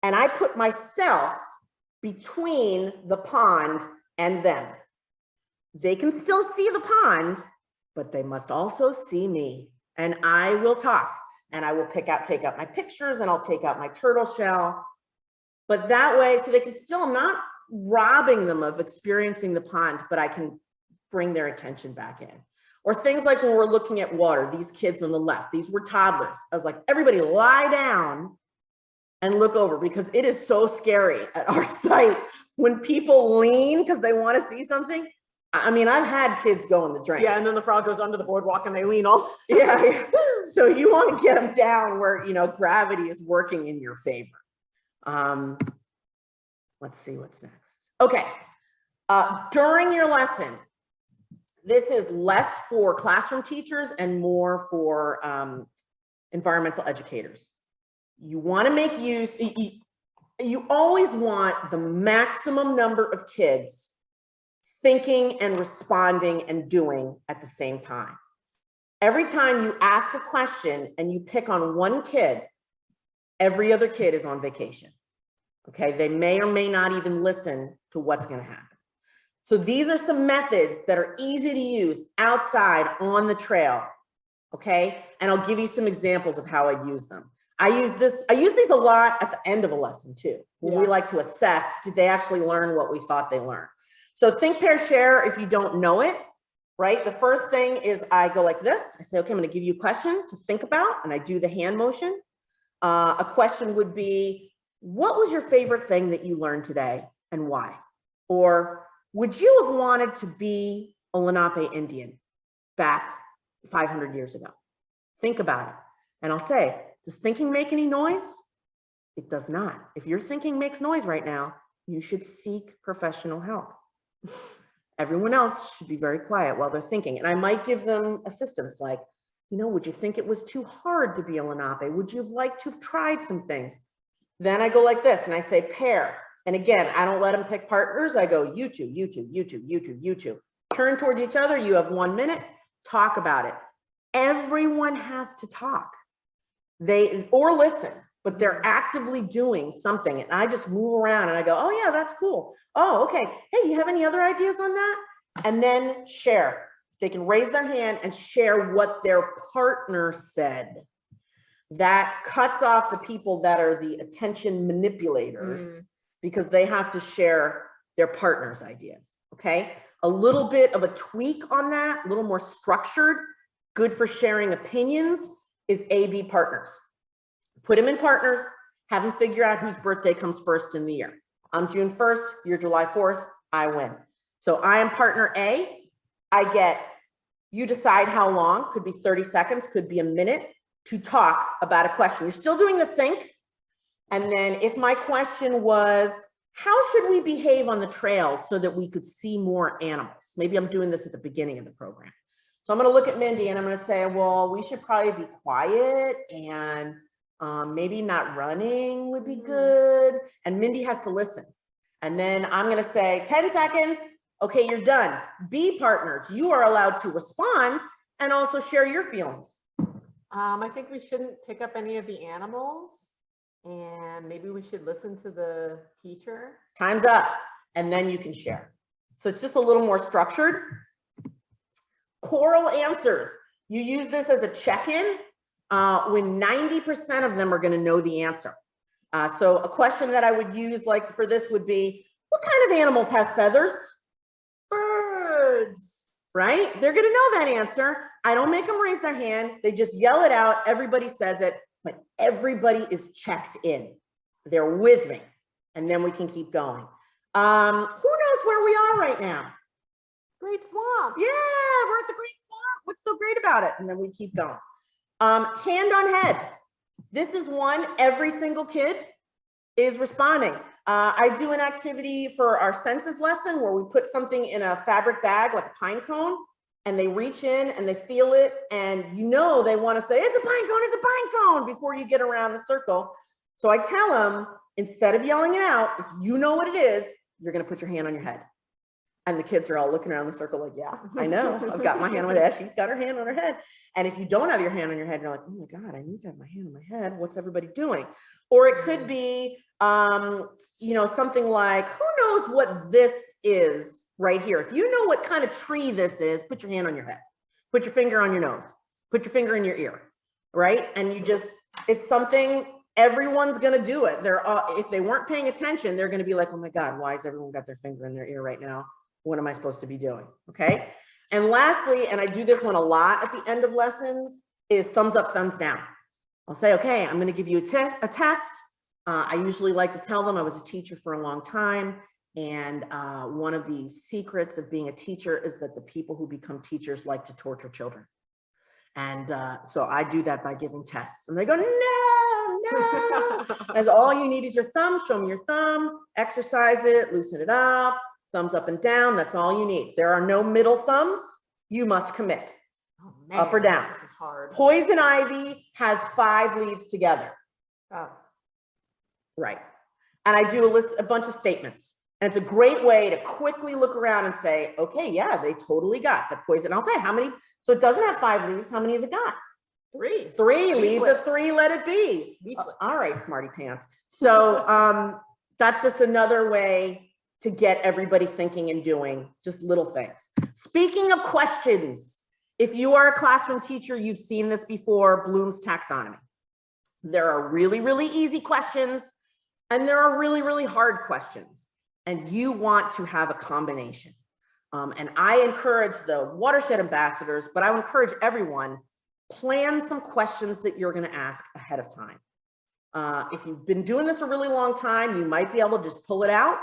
Speaker 2: and I put myself between the pond and them. They can still see the pond, but they must also see me. And I will talk and I will take out my pictures and I'll take out my turtle shell. But that way, so they can still, I'm not robbing them of experiencing the pond, but I can bring their attention back in. Or things like when we're looking at water, these kids on the left, these were toddlers. I was like, everybody lie down and look over because it is so scary at our site when people lean because they want to see something. I mean, I've had kids go in the drain.
Speaker 3: Yeah, and then the frog goes under the boardwalk and they lean all.
Speaker 2: Yeah. So you want to get them down where, you know, gravity is working in your favor. Let's see what's next. Okay. During your lesson, this is less for classroom teachers and more for environmental educators. You want to make use, you always want the maximum number of kids thinking and responding and doing at the same time. Every time you ask a question and you pick on one kid, every other kid is on vacation. Okay, they may or may not even listen to what's going to happen. So these are some methods that are easy to use outside on the trail. Okay, and I'll give you some examples of how I use them. I use these a lot at the end of a lesson too, when we like to assess, did they actually learn what we thought they learned? So think, pair, share, if you don't know it, right? The first thing is I go like this. I say, okay, I'm going to give you a question to think about, and I do the hand motion. A question would be, what was your favorite thing that you learned today and why? Or would you have wanted to be a Lenape Indian back 500 years ago? Think about it. And I'll say, does thinking make any noise? It does not. If your thinking makes noise right now, you should seek professional help. Everyone else should be very quiet while they're thinking. And I might give them assistance like, you know, would you think it was too hard to be a Lenape? Would you have liked to have tried some things? Then I go like this and I say pair. And again, I don't let them pick partners. I go you two, you two, you two, you two, you two. Turn towards each other. You have 1 minute. Talk about it. Everyone has to talk. Or listen, but they're actively doing something. And I just move around and I go, oh yeah, that's cool. Oh, okay. Hey, you have any other ideas on that? And then share. They can raise their hand and share what their partner said. That cuts off the people that are the attention manipulators because they have to share their partner's ideas. Okay. A little bit of a tweak on that, a little more structured, good for sharing opinions, is A/B partners. Put them in partners, have them figure out whose birthday comes first in the year. I'm June 1st, you're July 4th, I win. So I am partner A. I get, you decide how long, could be 30 seconds, could be a minute, to talk about a question. You're still doing the think. And then if my question was, how should we behave on the trail so that we could see more animals? Maybe I'm doing this at the beginning of the program. So I'm going to look at Mindy and I'm going to say, well, we should probably be quiet and maybe not running would be good. And Mindy has to listen. And then I'm going to say 10 seconds. Okay, you're done. B partners, you are allowed to respond and also share your feelings.
Speaker 3: I think we shouldn't pick up any of the animals and maybe we should listen to the teacher.
Speaker 2: Time's up. And then you can share. So it's just a little more structured. Choral answers. You use this as a check-in when 90% of them are going to know the answer. So a question that I would use like for this would be, what kind of animals have feathers? Birds, right? They're going to know that answer. I don't make them raise their hand. They just yell it out. Everybody says it, but everybody is checked in. They're with me. And then we can keep going. Who knows where we are right now?
Speaker 3: Great Swamp.
Speaker 2: Yeah, we're at the Great Swamp. What's so great about it? And then we keep going. Hand on head. This is one every single kid is responding. I do an activity for our senses lesson where we put something in a fabric bag like a pine cone and they reach in and they feel it and you know they want to say, it's a pine cone, it's a pine cone before you get around the circle. So I tell them, instead of yelling it out, if you know what it is, you're going to put your hand on your head. And the kids are all looking around the circle like, yeah, I know. I've got my hand on my head. She's got her hand on her head. And if you don't have your hand on your head, you're like, oh my God, I need to have my hand on my head. What's everybody doing? Or it could be, you know, something like, who knows what this is right here? If you know what kind of tree this is, put your hand on your head. Put your finger on your nose. Put your finger in your ear, right? And you just, it's something, everyone's going to do it. They're, if they weren't paying attention, they're going to be like, oh my God, why has everyone got their finger in their ear right now? What am I supposed to be doing? Okay. And lastly, and I do this one a lot at the end of lessons, is thumbs up, thumbs down. I'll say, okay, I'm going to give you a test. I usually like to tell them I was a teacher for a long time. And one of the secrets of being a teacher is that the people who become teachers like to torture children. And so I do that by giving tests. And they go, no. As all you need is your thumb. Show me your thumb. Exercise it. Loosen it up. Thumbs up and down. That's all you need. There are no middle thumbs. You must commit.
Speaker 3: Oh
Speaker 2: Up or down?
Speaker 3: This is hard.
Speaker 2: Poison ivy has 5 leaves together.
Speaker 3: Oh.
Speaker 2: Right. And I do a bunch of statements. And it's a great way to quickly look around and say, okay, yeah, they totally got the poison. I'll say how many, so it doesn't have 5 leaves. How many has it got?
Speaker 3: 3.
Speaker 2: 3 leaves of 3, let it be. All right, smarty pants. So that's just another way to get everybody thinking and doing just little things. Speaking of questions, if you are a classroom teacher, you've seen this before, Bloom's taxonomy. There are really, really easy questions and there are really, really hard questions. And you want to have a combination. And I encourage the watershed ambassadors, but I would encourage everyone, plan some questions that you're going to ask ahead of time. If you've been doing this a really long time, you might be able to just pull it out,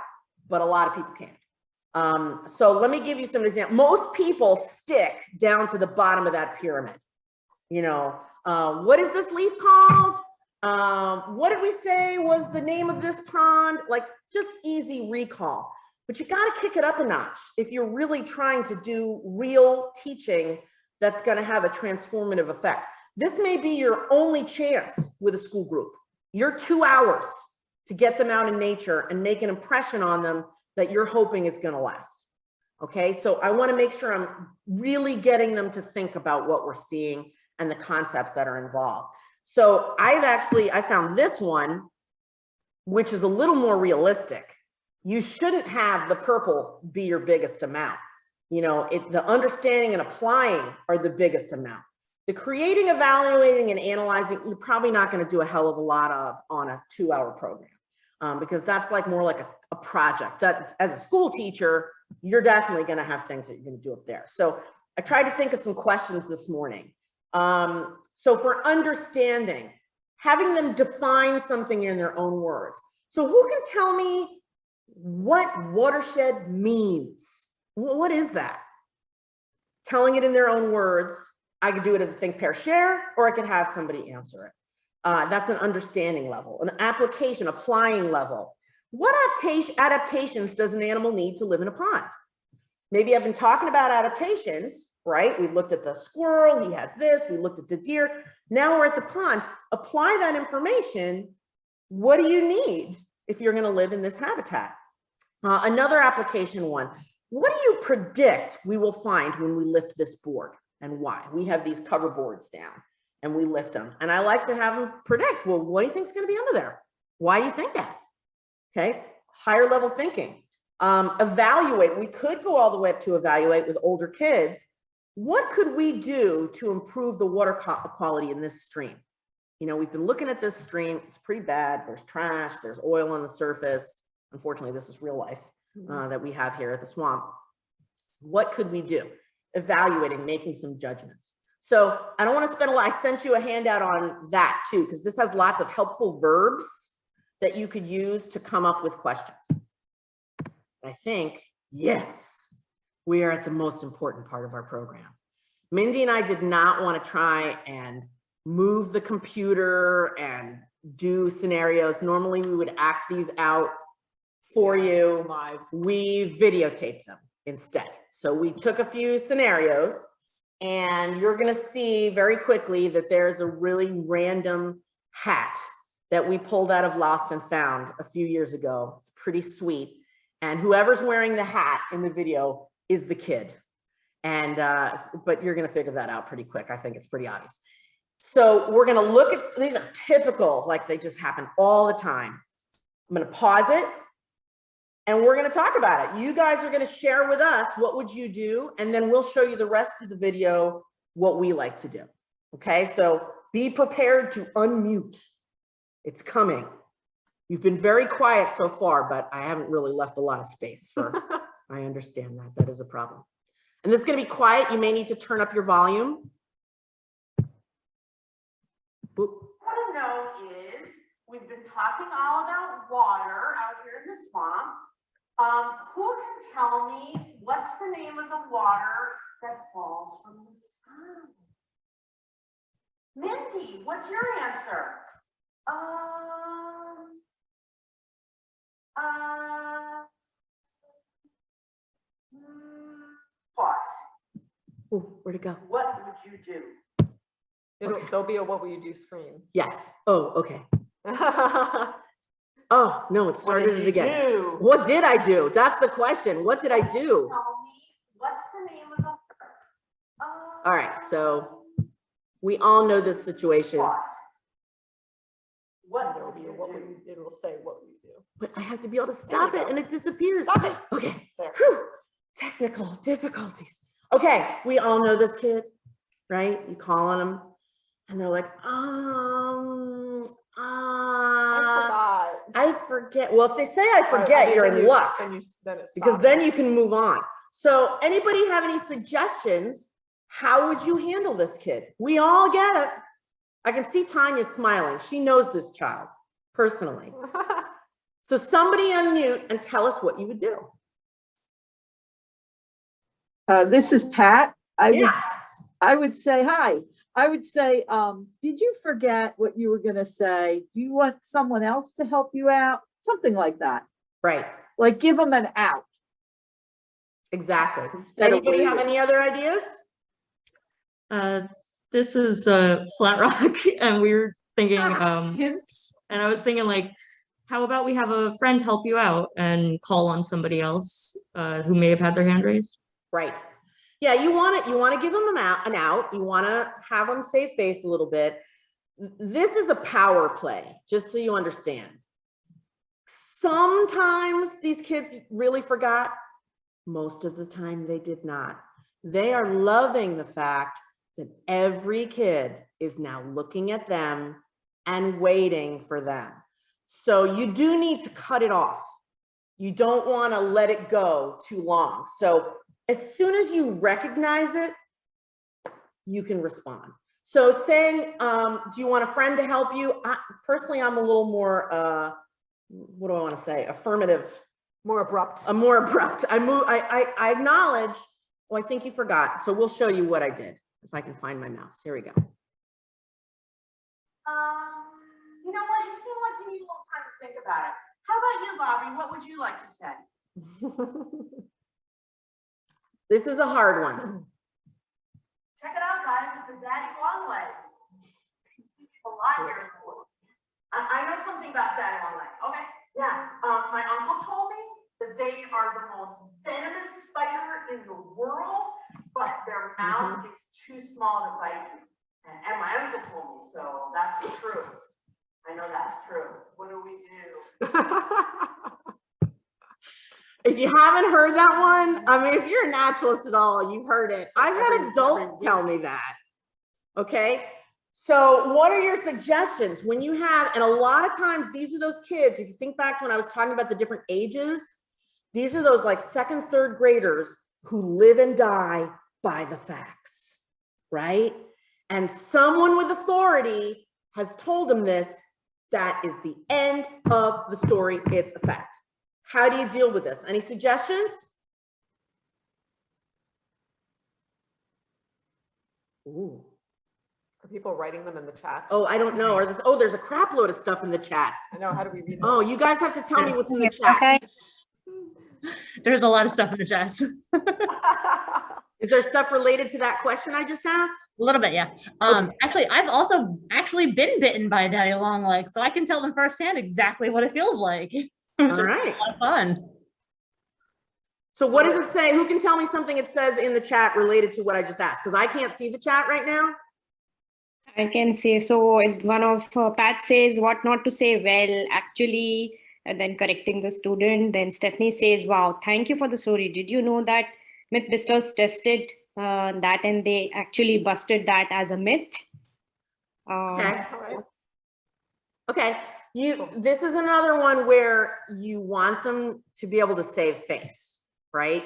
Speaker 2: but a lot of people can't. So let me give you some examples. Most people stick down to the bottom of that pyramid. You know, what is this leaf called? What did we say was the name of this pond? Like just easy recall, but you got to kick it up a notch if you're really trying to do real teaching that's going to have a transformative effect. This may be your only chance with a school group. Your 2 hours to get them out in nature and make an impression on them that you're hoping is going to last. Okay, so I want to make sure I'm really getting them to think about what we're seeing and the concepts that are involved. So I found this one, which is a little more realistic. You shouldn't have the purple be your biggest amount. You know, the understanding and applying are the biggest amount. The creating, evaluating, and analyzing, you're probably not going to do a hell of a lot of on a 2-hour program because that's like more like a project. That as a school teacher, you're definitely going to have things that you're going to do up there. So I tried to think of some questions this morning. So for understanding, having them define something in their own words. So who can tell me what watershed means? What is that? Telling it in their own words. I could do it as a think, pair, share, or I could have somebody answer it. That's an understanding level, an application, applying level. What adaptations does an animal need to live in a pond? Maybe I've been talking about adaptations, right? We looked at the squirrel, he has this, we looked at the deer. Now we're at the pond. Apply that information. What do you need if you're going to live in this habitat? Another application one. What do you predict we will find when we lift this board and why? We have these cover boards down and we lift them. And I like to have them predict, well, what do you think is going to be under there? Why do you think that? Okay, higher level thinking. Evaluate, we could go all the way up to evaluate with older kids. What could we do to improve the water quality in this stream? You know, we've been looking at this stream, it's pretty bad. There's trash, there's oil on the surface. Unfortunately, this is real life that we have here at the swamp. What could we do? Evaluating, making some judgments. So I don't want to spend a lot, I sent you a handout on that too, because this has lots of helpful verbs that you could use to come up with questions. I think, yes, we are at the most important part of our program. Mindy and I did not want to try and move the computer and do scenarios. Normally we would act these out for you live. We videotaped them instead. So we took a few scenarios and you're going to see very quickly that there's a really random hat that we pulled out of Lost and Found a few years ago. It's pretty sweet. And whoever's wearing the hat in the video is the kid. And, but you're going to figure that out pretty quick. I think it's pretty obvious. So we're going to look at, these are typical, like they just happen all the time. I'm going to pause it and we're going to talk about it. You guys are going to share with us, what would you do? And then we'll show you the rest of the video, what we like to do. Okay. So be prepared to unmute. It's coming. You've been very quiet so far, but I haven't really left a lot of space for, I understand that, that is a problem. And this is going to be quiet. You may need to turn up your volume. Boop. What I know is we've been talking all about water out here in the swamp. Who can tell me what's the name of the water that falls from the sky? Mindy, what's your answer? Pause. Ooh, where'd it go? What
Speaker 4: would you do?
Speaker 3: There'll be a what will you do screen.
Speaker 2: Yes. Oh, okay. Oh, no, it
Speaker 4: What
Speaker 2: started
Speaker 4: did
Speaker 2: it
Speaker 4: you
Speaker 2: again.
Speaker 4: do?
Speaker 2: What did I do? That's the question. What did I do?
Speaker 4: Tell me, what's the name of the?
Speaker 2: All right, so we all know this situation,
Speaker 4: What
Speaker 3: There'll
Speaker 4: would
Speaker 3: be a
Speaker 4: you
Speaker 3: what will
Speaker 4: do?
Speaker 3: you, it'll say what will you do.
Speaker 2: but I have to be able to stop
Speaker 3: you
Speaker 2: it
Speaker 3: go.
Speaker 2: and it disappears.
Speaker 3: Stop it.
Speaker 2: Okay.
Speaker 3: There.
Speaker 2: Whew. Technical difficulties. Okay, we all know this kid, right? You call on them and they're like, I forget. Well, if they say I forget, you're in luck because then you can move on. So anybody have any suggestions? How would you handle this kid? We all get it. I can see Tanya smiling. She knows this child personally. So somebody unmute and tell us what you would do.
Speaker 5: This is Pat.
Speaker 2: Yeah.
Speaker 5: I would say, hi. I would say, did you forget what you were gonna say? Do you want someone else to help you out? Something like that.
Speaker 2: Right,
Speaker 5: Like give them an out.
Speaker 2: exactly.
Speaker 5: Instead of
Speaker 2: Anybody have
Speaker 5: leaving.
Speaker 2: any other ideas?
Speaker 6: This is Flat Rock, and we were thinking,
Speaker 5: Hints.
Speaker 6: and I was thinking like, how about we have a friend help you out and call on somebody else who may have had their hand raised?
Speaker 2: Right. Yeah, you want to give them an out. You want to have them save face a little bit. This is a power play, just so you understand. Sometimes these kids really forgot. Most of the time they did not. They are loving the fact that every kid is now looking at them and waiting for them. So you do need to cut it off. You don't want to let it go too long. So as soon as you recognize it, you can respond. So saying, do you want a friend to help you? Personally, I'm a little more, what do I want to say? Affirmative.
Speaker 3: More abrupt.
Speaker 2: I'm more abrupt. I acknowledge, oh, I think you forgot. So we'll show you what I did. If I can find my mouse. Here we go.
Speaker 4: You know what? You seem like you need a little time to think about it. How about you, Bobby? What would you like to say?
Speaker 2: This is a hard one.
Speaker 4: Check it out, guys. It's a daddy long legs. A lot here. I know something about daddy long legs. Okay. Yeah. My uncle told me that they are the most venomous spider in the world, but their mouth is too small to bite you. And my uncle told me, so that's true. I know that's true. What do we do?
Speaker 2: If you haven't heard that one, I mean, if you're a naturalist at all, you've heard it. I've had adults tell me that. Okay. So what are your suggestions when you have, and a lot of times these are those kids, if you think back to when I was talking about the different ages, these are those like second, third graders who live and die by the facts, right? And someone with authority has told them this, that is the end of the story. It's a fact. How do you deal with this? Any suggestions? Ooh.
Speaker 3: Are people writing them in the chat?
Speaker 2: Oh, I don't know. Oh, there's a crap load of stuff in the chats.
Speaker 3: I know. How do we read them?
Speaker 2: Oh, you guys have to tell me what's in the chat.
Speaker 6: Okay. There's a lot of stuff in the chats.
Speaker 2: Is there stuff related to that question I just asked?
Speaker 6: A little bit, yeah. Actually, I've also been bitten by a daddy long leg, so I can tell them firsthand exactly what it feels like.
Speaker 2: All right.
Speaker 6: A lot of fun.
Speaker 2: So what does it say? Who can tell me something it says in the chat related to what I just asked? Because I can't see the chat right now.
Speaker 7: I can say, so one of Pat says what not to say well, actually, and then correcting the student. Then Stephanie says, wow, thank you for the story. Did you know that Mythbusters tested that and they actually busted that as a myth?
Speaker 2: Okay. Okay. This is another one where you want them to be able to save face, right?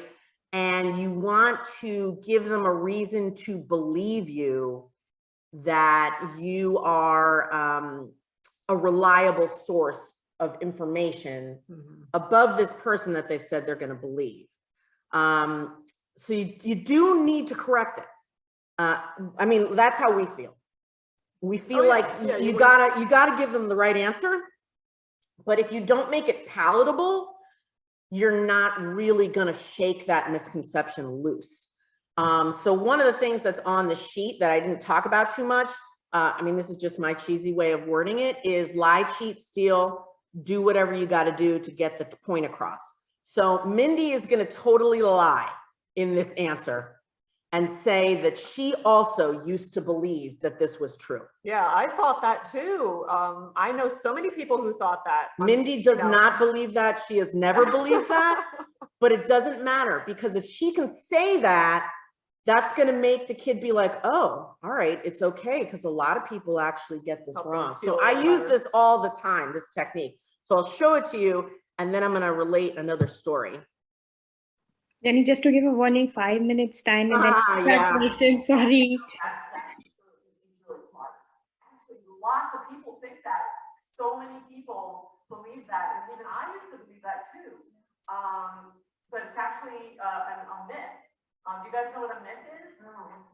Speaker 2: And you want to give them a reason to believe you that you are a reliable source of information above this person that they've said they're going to believe. So you do need to correct it. I mean, that's how we feel. We feel you gotta give them the right answer. But if you don't make it palatable, you're not really going to shake that misconception loose. So one of the things that's on the sheet that I didn't talk about too much, I mean, this is just my cheesy way of wording it, is lie, cheat, steal, do whatever you got to do to get the point across. So Mindy is going to totally lie in this answer and say that she also used to believe that this was true.
Speaker 3: Yeah, I thought that too. I know so many people who thought that.
Speaker 2: Mindy does not believe that. She has never believed that, but it doesn't matter, because if she can say that, that's going to make the kid be like, oh, all right, it's okay, because a lot of people actually get this wrong. So I use this all the time, this technique. So I'll show it to you, and then I'm going to relate another story.
Speaker 7: Jenny, just to give a warning, 5 minutes time and then
Speaker 2: Yeah.
Speaker 7: question, sorry.
Speaker 4: He's really smart. Actually, lots of people think that. So many people believe that, and even I used to believe that too. But it's actually a myth. Do you guys know what a myth is?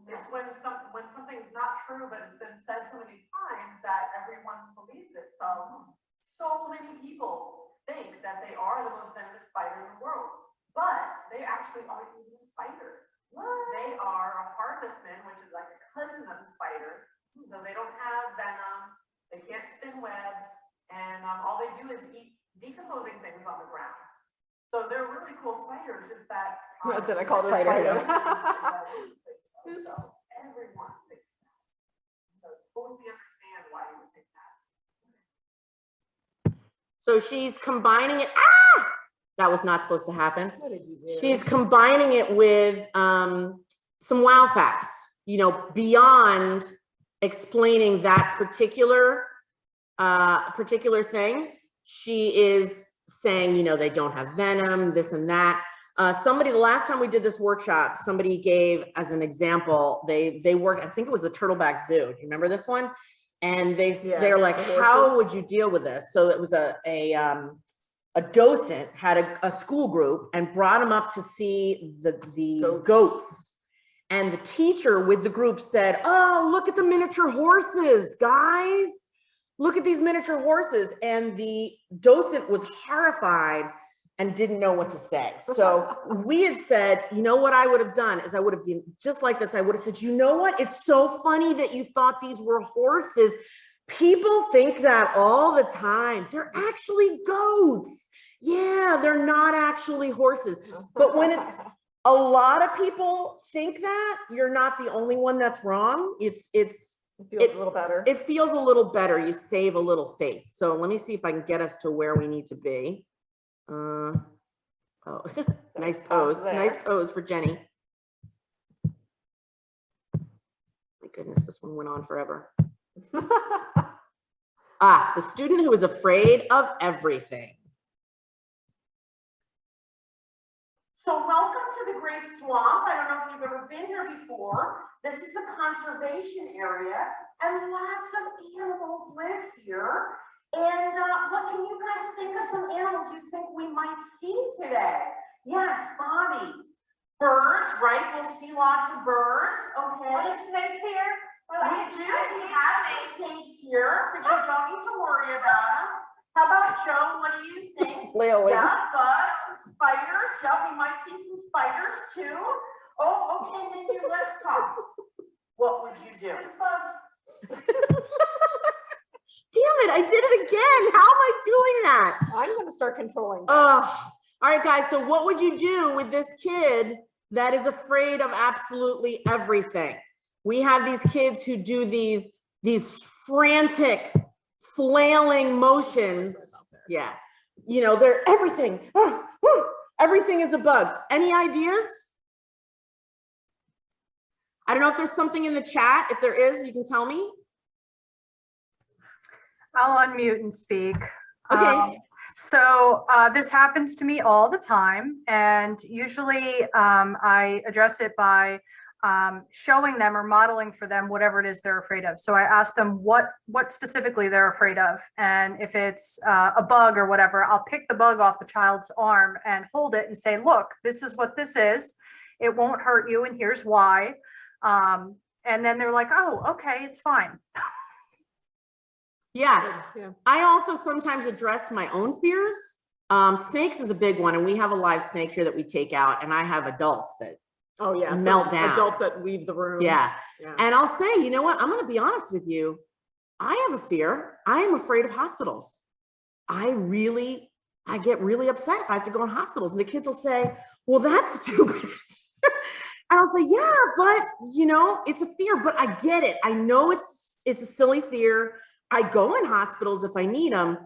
Speaker 4: It's when something's not true, but it's been said so many times that everyone believes it. So many people think that they are the most venomous spider in the world, but they actually aren't even a spider. They are a harvestman, which is like a cousin of the spider. So they don't have venom, they can't spin webs, and all they do is eat decomposing things on the ground. So they're really cool spiders, just that.
Speaker 3: Did I call it a spider?
Speaker 4: So everyone thinks that. So totally understand why you would think that.
Speaker 2: So she's combining it. That was not supposed to happen.
Speaker 3: What did you do?
Speaker 2: She's combining it with some wow facts, you know, beyond explaining that particular thing. She is saying, you know, they don't have venom, this and that. The last time we did this workshop, somebody gave as an example, they worked, I think it was the Turtleback Zoo. Do you remember this one? And they're like, how would you deal with this? So it was a docent had a school group and brought them up to see the goats. And the teacher with the group said, oh, look at the miniature horses, guys. Look at these miniature horses. And the docent was horrified and didn't know what to say. So we had said, you know what I would have done is I would have been just like this. I would have said, you know what? It's so funny that you thought these were horses. People think that all the time. They're actually goats. Yeah, they're not actually horses. But when it's a lot of people think that, you're not the only one that's wrong. It
Speaker 3: feels a little better.
Speaker 2: It feels a little better. You save a little face. So let me see if I can get us to where we need to be. Oh, nice pose. Nice pose for Jenny. My goodness, this one went on forever. The student who is afraid of everything.
Speaker 4: So welcome to the Great Swamp. I don't know if you've ever been here before. This is a conservation area and lots of animals live here. And what can you guys think of some animals you think we might see today? Yes, Bobby. Birds, right? We'll see lots of birds. Okay. Snakes here? We do. We have some snakes here, but you don't need to worry about them. How about Joe? What do you think?
Speaker 2: Lily.
Speaker 4: Yeah, bugs, spiders. Yeah, we might see some spiders too. Oh, okay, Mindy, let's talk. What would you do? Bugs.
Speaker 2: Damn it, I did it again. How am I doing that?
Speaker 3: I'm going to start controlling.
Speaker 2: All right, guys. So what would you do with this kid that is afraid of absolutely everything? We have these kids who do these frantic flailing motions. Yeah. You know, they're everything. Everything is a bug. Any ideas? I don't know if there's something in the chat. If there is, you can tell me.
Speaker 8: I'll unmute and speak.
Speaker 2: Okay.
Speaker 8: So this happens to me all the time, and usually I address it by showing them or modeling for them whatever it is they're afraid of. So I ask them what specifically they're afraid of, and if it's a bug or whatever, I'll pick the bug off the child's arm and hold it and say, look, this is what this is. It won't hurt you, and here's why. And then they're like, oh, okay, it's fine.
Speaker 2: Yeah. I also sometimes address my own fears. Snakes is a big one, and we have a live snake here that we take out, and I have adults that
Speaker 3: Oh, yeah. So
Speaker 2: meltdown.
Speaker 3: adults that leave the room.
Speaker 2: Yeah.
Speaker 3: Yeah.
Speaker 2: And I'll say, you know what? I'm going to be honest with you. I have a fear. I am afraid of hospitals. I get really upset if I have to go in hospitals, and the kids will say, well, that's stupid. And I'll say, yeah, but you know, it's a fear, but I get it. I know it's a silly fear. I go in hospitals if I need them.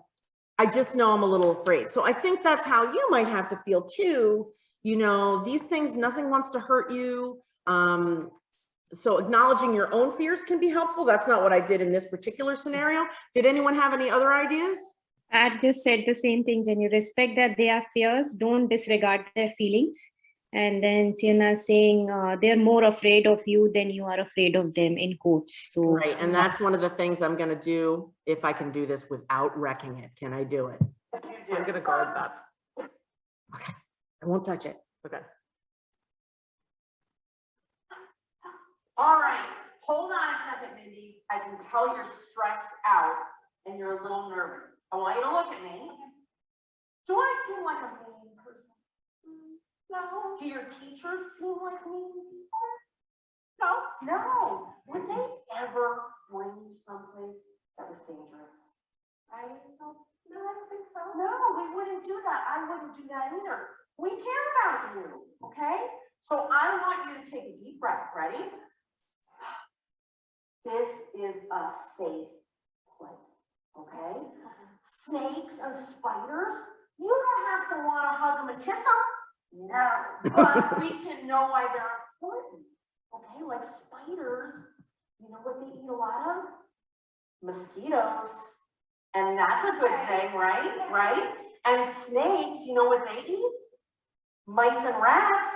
Speaker 2: I just know I'm a little afraid. So I think that's how you might have to feel too. You know, these things, nothing wants to hurt you. So acknowledging your own fears can be helpful. That's not what I did in this particular scenario. Did anyone have any other ideas?
Speaker 7: I just said the same thing, Jen. You respect that they are fears, don't disregard their feelings. And then Sienna saying they're more afraid of you than you are afraid of them, in quotes. So
Speaker 2: Right, and that's one of the things I'm gonna do if I can do this without wrecking it. Can I do it?
Speaker 3: I'm gonna guard that.
Speaker 2: Okay, I won't touch it.
Speaker 3: Okay.
Speaker 4: All right, hold on a second, Mindy. I can tell you're stressed out and you're a little nervous. I want you to look at me. Do I seem like a mean person? No. Do your teachers seem like mean people? No. No. Would they ever bring you someplace that was dangerous? I don't think so. No, we wouldn't do that. I wouldn't do that either. We care about you, okay? So I want you to take a deep breath. Ready? This is a safe place, okay? Snakes and spiders, you don't have to want to hug them and kiss them. No, but we can know why they're important, okay? Like spiders, you know what they eat a lot of? Mosquitoes. And that's a good thing, right? Right? And snakes, you know what they eat? Mice and rats.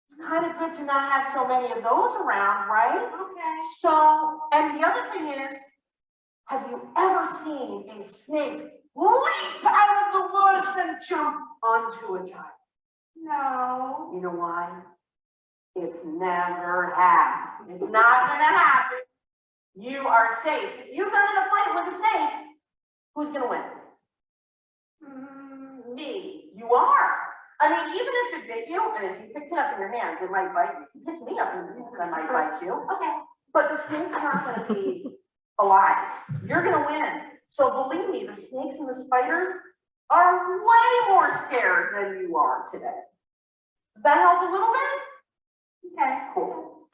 Speaker 4: It's kind of good to not have so many of those around, right? Okay. So, and the other thing is, have you ever seen a snake leap out of the woods and jump onto a child? No. You know why? It's never happened. It's not gonna happen. You are safe. If you got in a fight with a snake, who's gonna win? Me. You are. I mean, even if it bit you, and if you picked it up in your hands, it might bite you. If you picked me up in your hands, I might bite you. Okay. But the snake's not gonna be alive. You're gonna win. So believe me, the snakes and the spiders are way more scared than you are today. Does that help a little bit? Okay, cool.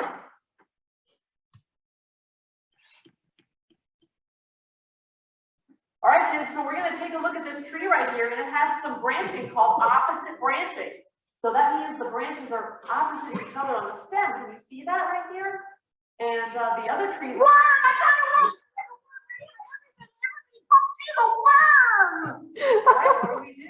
Speaker 4: All right, kids, so we're gonna take a look at this tree right here, and it has some branching called opposite branching. So that means the branches are opposite each other on the stem. Can you see that right here? And the other trees. Worm! See the worm! All right, what do we do?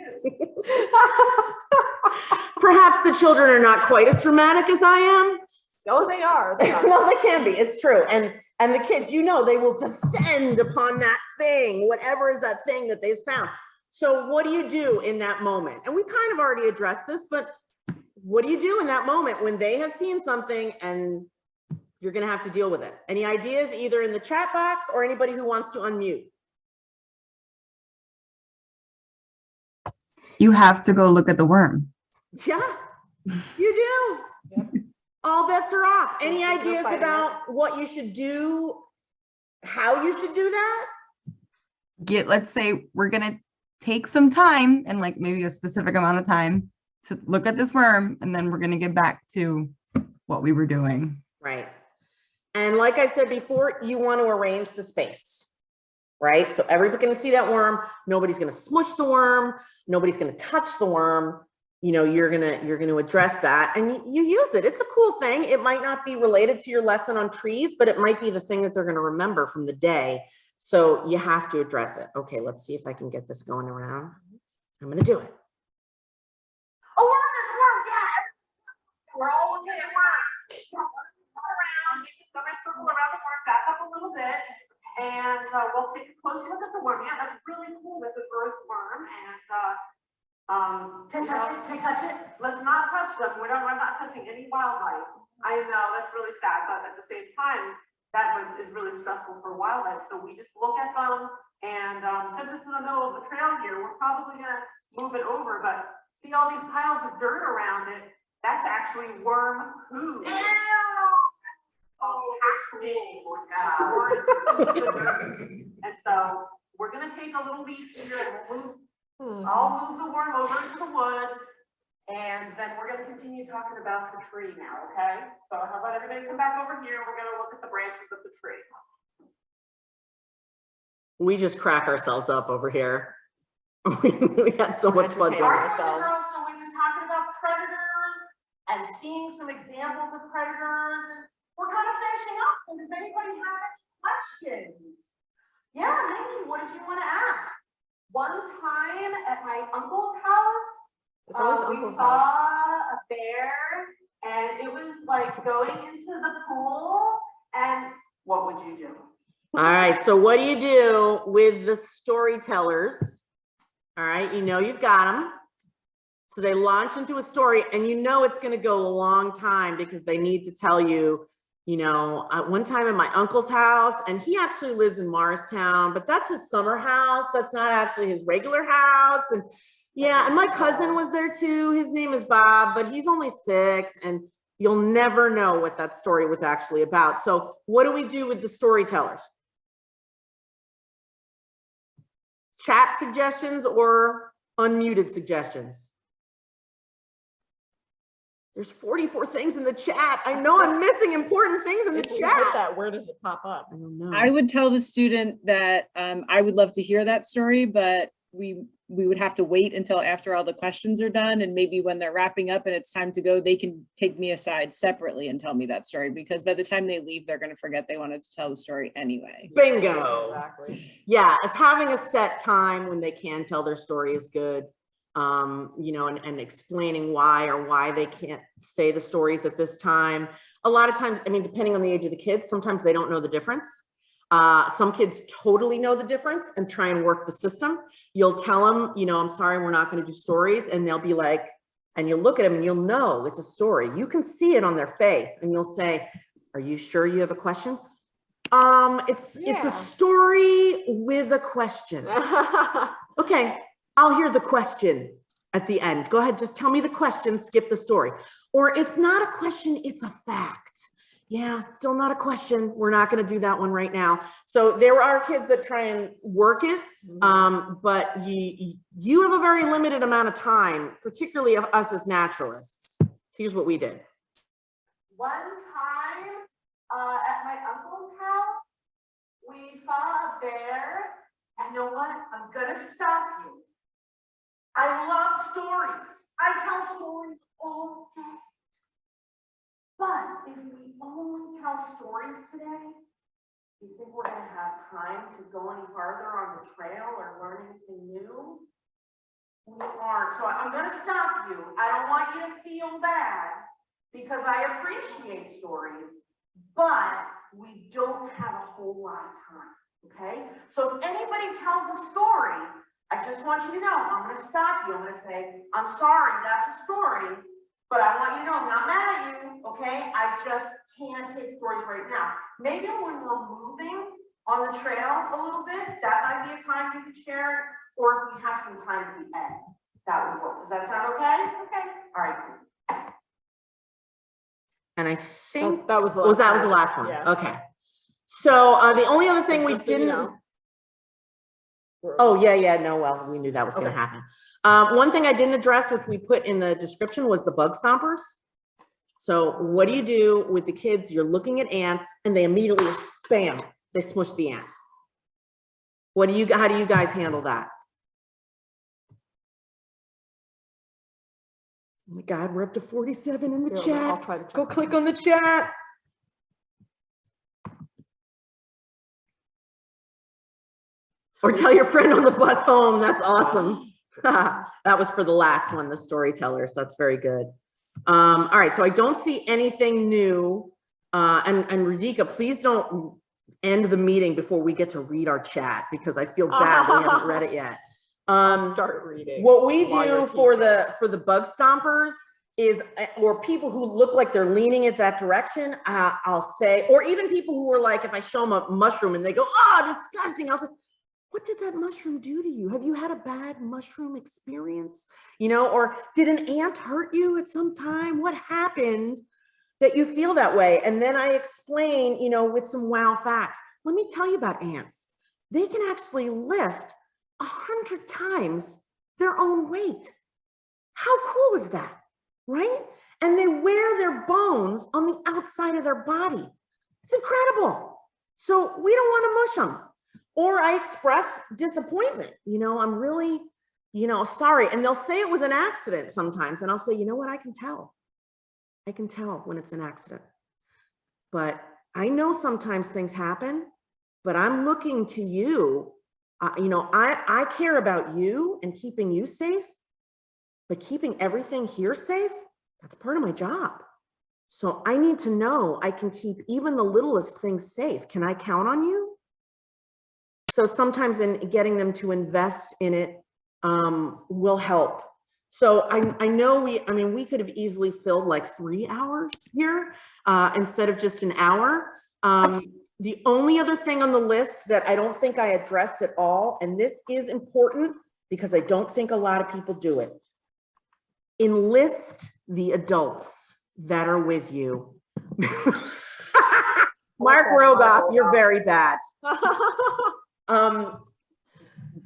Speaker 2: Perhaps the children are not quite as dramatic as I am.
Speaker 3: No, they are. They are.
Speaker 2: No, they can be. It's true. And the kids, you know, they will descend upon that thing, whatever is that thing that they've found. So what do you do in that moment? And we kind of already addressed this, but what do you do in that moment when they have seen something and you're going to have to deal with it? Any ideas either in the chat box or anybody who wants to unmute?
Speaker 9: You have to go look at the worm.
Speaker 2: Yeah, you do. Yep. All bets are off. Any ideas about what you should do, how you should do that?
Speaker 9: Let's say we're gonna take some time and like maybe a specific amount of time to look at this worm, and then we're gonna get back to what we were doing.
Speaker 2: Right. And like I said before, you want to arrange the space, right? So everybody can see that worm. Nobody's gonna smush the worm. Nobody's gonna touch the worm. You know, you're gonna address that, and you use it. It's a cool thing. It might not be related to your lesson on trees, but it might be the thing that they're gonna remember from the day. So you have to address it. Okay, let's see if I can get this going around. I'm gonna do it.
Speaker 4: A worm, there's a worm, yeah. We're all looking at worms. Go around, make a semicircle around the worm, back up a little bit, and we'll take a close look at the worm. Yeah, that's really cool. That's an earthworm, and can I touch it? Can I touch it? Let's not touch them. We're not touching any wildlife. I know that's really sad, but at the same time, that is really stressful for wildlife. So we just look at them, and since it's in the middle of the trail here, we're probably gonna move it over. But see all these piles of dirt around it? That's actually worm poo. Ew! Oh, and so we're gonna take a little leaf here and we'll move, I'll move the worm over into the woods. And then we're gonna continue talking about the tree now, okay? So how about everybody come back over here? We're gonna look at the branches of the tree.
Speaker 2: We just crack ourselves up over here. We had so much fun doing
Speaker 3: Entertaining
Speaker 2: it.
Speaker 3: ourselves.
Speaker 4: So we've been talking about predators and seeing some examples of predators, and we're kind of finishing up. So does anybody have any questions? Yeah, maybe, what did you want to ask? One time at my uncle's house,
Speaker 3: It's always
Speaker 4: we
Speaker 3: Uncle's
Speaker 4: saw
Speaker 3: house.
Speaker 4: a bear, and it was like going into the pool, and what would you do?
Speaker 2: All right, so what do you do with the storytellers? All right, you know you've got them. So they launch into a story and you know it's gonna go a long time because they need to tell you, you know, one time in my uncle's house, and he actually lives in Morristown, but that's his summer house. That's not actually his regular house. And yeah, and my cousin was there too. His name is Bob, but he's only 6, and you'll never know what that story was actually about. So what do we do with the storytellers? Chat suggestions or unmuted suggestions? There's 44 things in the chat. I know I'm missing important things in the
Speaker 3: If we hit
Speaker 2: chat.
Speaker 3: that, where does it pop up?
Speaker 2: I don't know.
Speaker 1: I would tell the student that I would love to hear that story, but we would have to wait until after all the questions are done, and maybe when they're wrapping up and it's time to go, they can take me aside separately and tell me that story, because by the time they leave, they're going to forget they wanted to tell the story anyway.
Speaker 2: Bingo.
Speaker 3: Exactly.
Speaker 2: Yeah, it's having a set time when they can tell their story is good. You know, and explaining why or why they can't say the stories at this time. A lot of times, I mean, depending on the age of the kids, sometimes they don't know the difference. Some kids totally know the difference and try and work the system. You'll tell them, you know, I'm sorry, we're not going to do stories. And they'll be like, and you'll look at them and you'll know it's a story. You can see it on their face and you'll say, are you sure you have a question? It's a story with a question. Okay, I'll hear the question at the end. Go ahead, just tell me the question, skip the story. Or it's not a question, it's a fact. Yeah, still not a question. We're not going to do that one right now. So there are kids that try and work it, but you have a very limited amount of time, particularly of us as naturalists. Here's what we did.
Speaker 4: One time at my uncle's house, we saw a bear, and you know what? I'm gonna stop you. I love stories. I tell stories all day. But if we only tell stories today, do you think we're gonna have time to go any farther on the trail or learn anything new? We aren't. So I'm gonna stop you. I don't want you to feel bad because I appreciate stories, but we don't have a whole lot of time, okay? So if anybody tells a story, I just want you to know, I'm gonna stop you. I'm gonna say, I'm sorry, that's a story, but I want you to know I'm not mad at you, okay? I just can't take stories right now. Maybe when we're moving on the trail a little bit, that might be a time you could share it, or if we have some time at the end, that would work. Does that sound okay? Okay. All right.
Speaker 2: And I think
Speaker 3: That was the
Speaker 2: was
Speaker 3: last
Speaker 2: the
Speaker 3: one.
Speaker 2: last one.
Speaker 3: Yeah.
Speaker 2: Okay. So the only other thing we
Speaker 3: Just so you
Speaker 2: didn't.
Speaker 3: know.
Speaker 2: Oh, yeah, no, well, we knew that was gonna
Speaker 3: Okay.
Speaker 2: happen. One thing I didn't address, which we put in the description, was the bug stompers. So what do you do with the kids? You're looking at ants and they immediately, bam, they smush the ant. How do you guys handle that? Oh my God, we're up to 47 in the
Speaker 3: Here, I'll
Speaker 2: chat.
Speaker 3: try to check
Speaker 2: Go
Speaker 3: that.
Speaker 2: click on the chat. Or tell your friend on the bus home. That's awesome. That was for the last one, the storytellers. That's very good. All right, so I don't see anything new. And Radhika, please don't end the meeting before we get to read our chat, because I feel bad we haven't read it yet.
Speaker 3: I'll start reading.
Speaker 2: What we
Speaker 3: while you're
Speaker 2: do for
Speaker 3: teaching.
Speaker 2: the bug stompers is, or people who look like they're leaning in that direction, I'll say, or even people who are like, if I show them a mushroom and they go, oh, disgusting, I'll say, what did that mushroom do to you? Have you had a bad mushroom experience? You know, or did an ant hurt you at some time? What happened that you feel that way? And then I explain, you know, with some wow facts. Let me tell you about ants. They can actually lift 100 times their own weight. How cool is that, right? And they wear their bones on the outside of their body. It's incredible. So we don't want to mush them. Or I express disappointment. You know, I'm really, you know, sorry. And they'll say it was an accident sometimes. And I'll say, you know what, I can tell. I can tell when it's an accident. But I know sometimes things happen, but I'm looking to you. You know, I care about you and keeping you safe, but keeping everything here safe, that's part of my job. So I need to know I can keep even the littlest things safe. Can I count on you? So sometimes in getting them to invest in it will help. So I know we could have easily filled like 3 hours here instead of just an hour. The only other thing on the list that I don't think I addressed at all, and this is important because I don't think a lot of people do it. Enlist the adults that are with you. Mark Rogoff, you're very bad.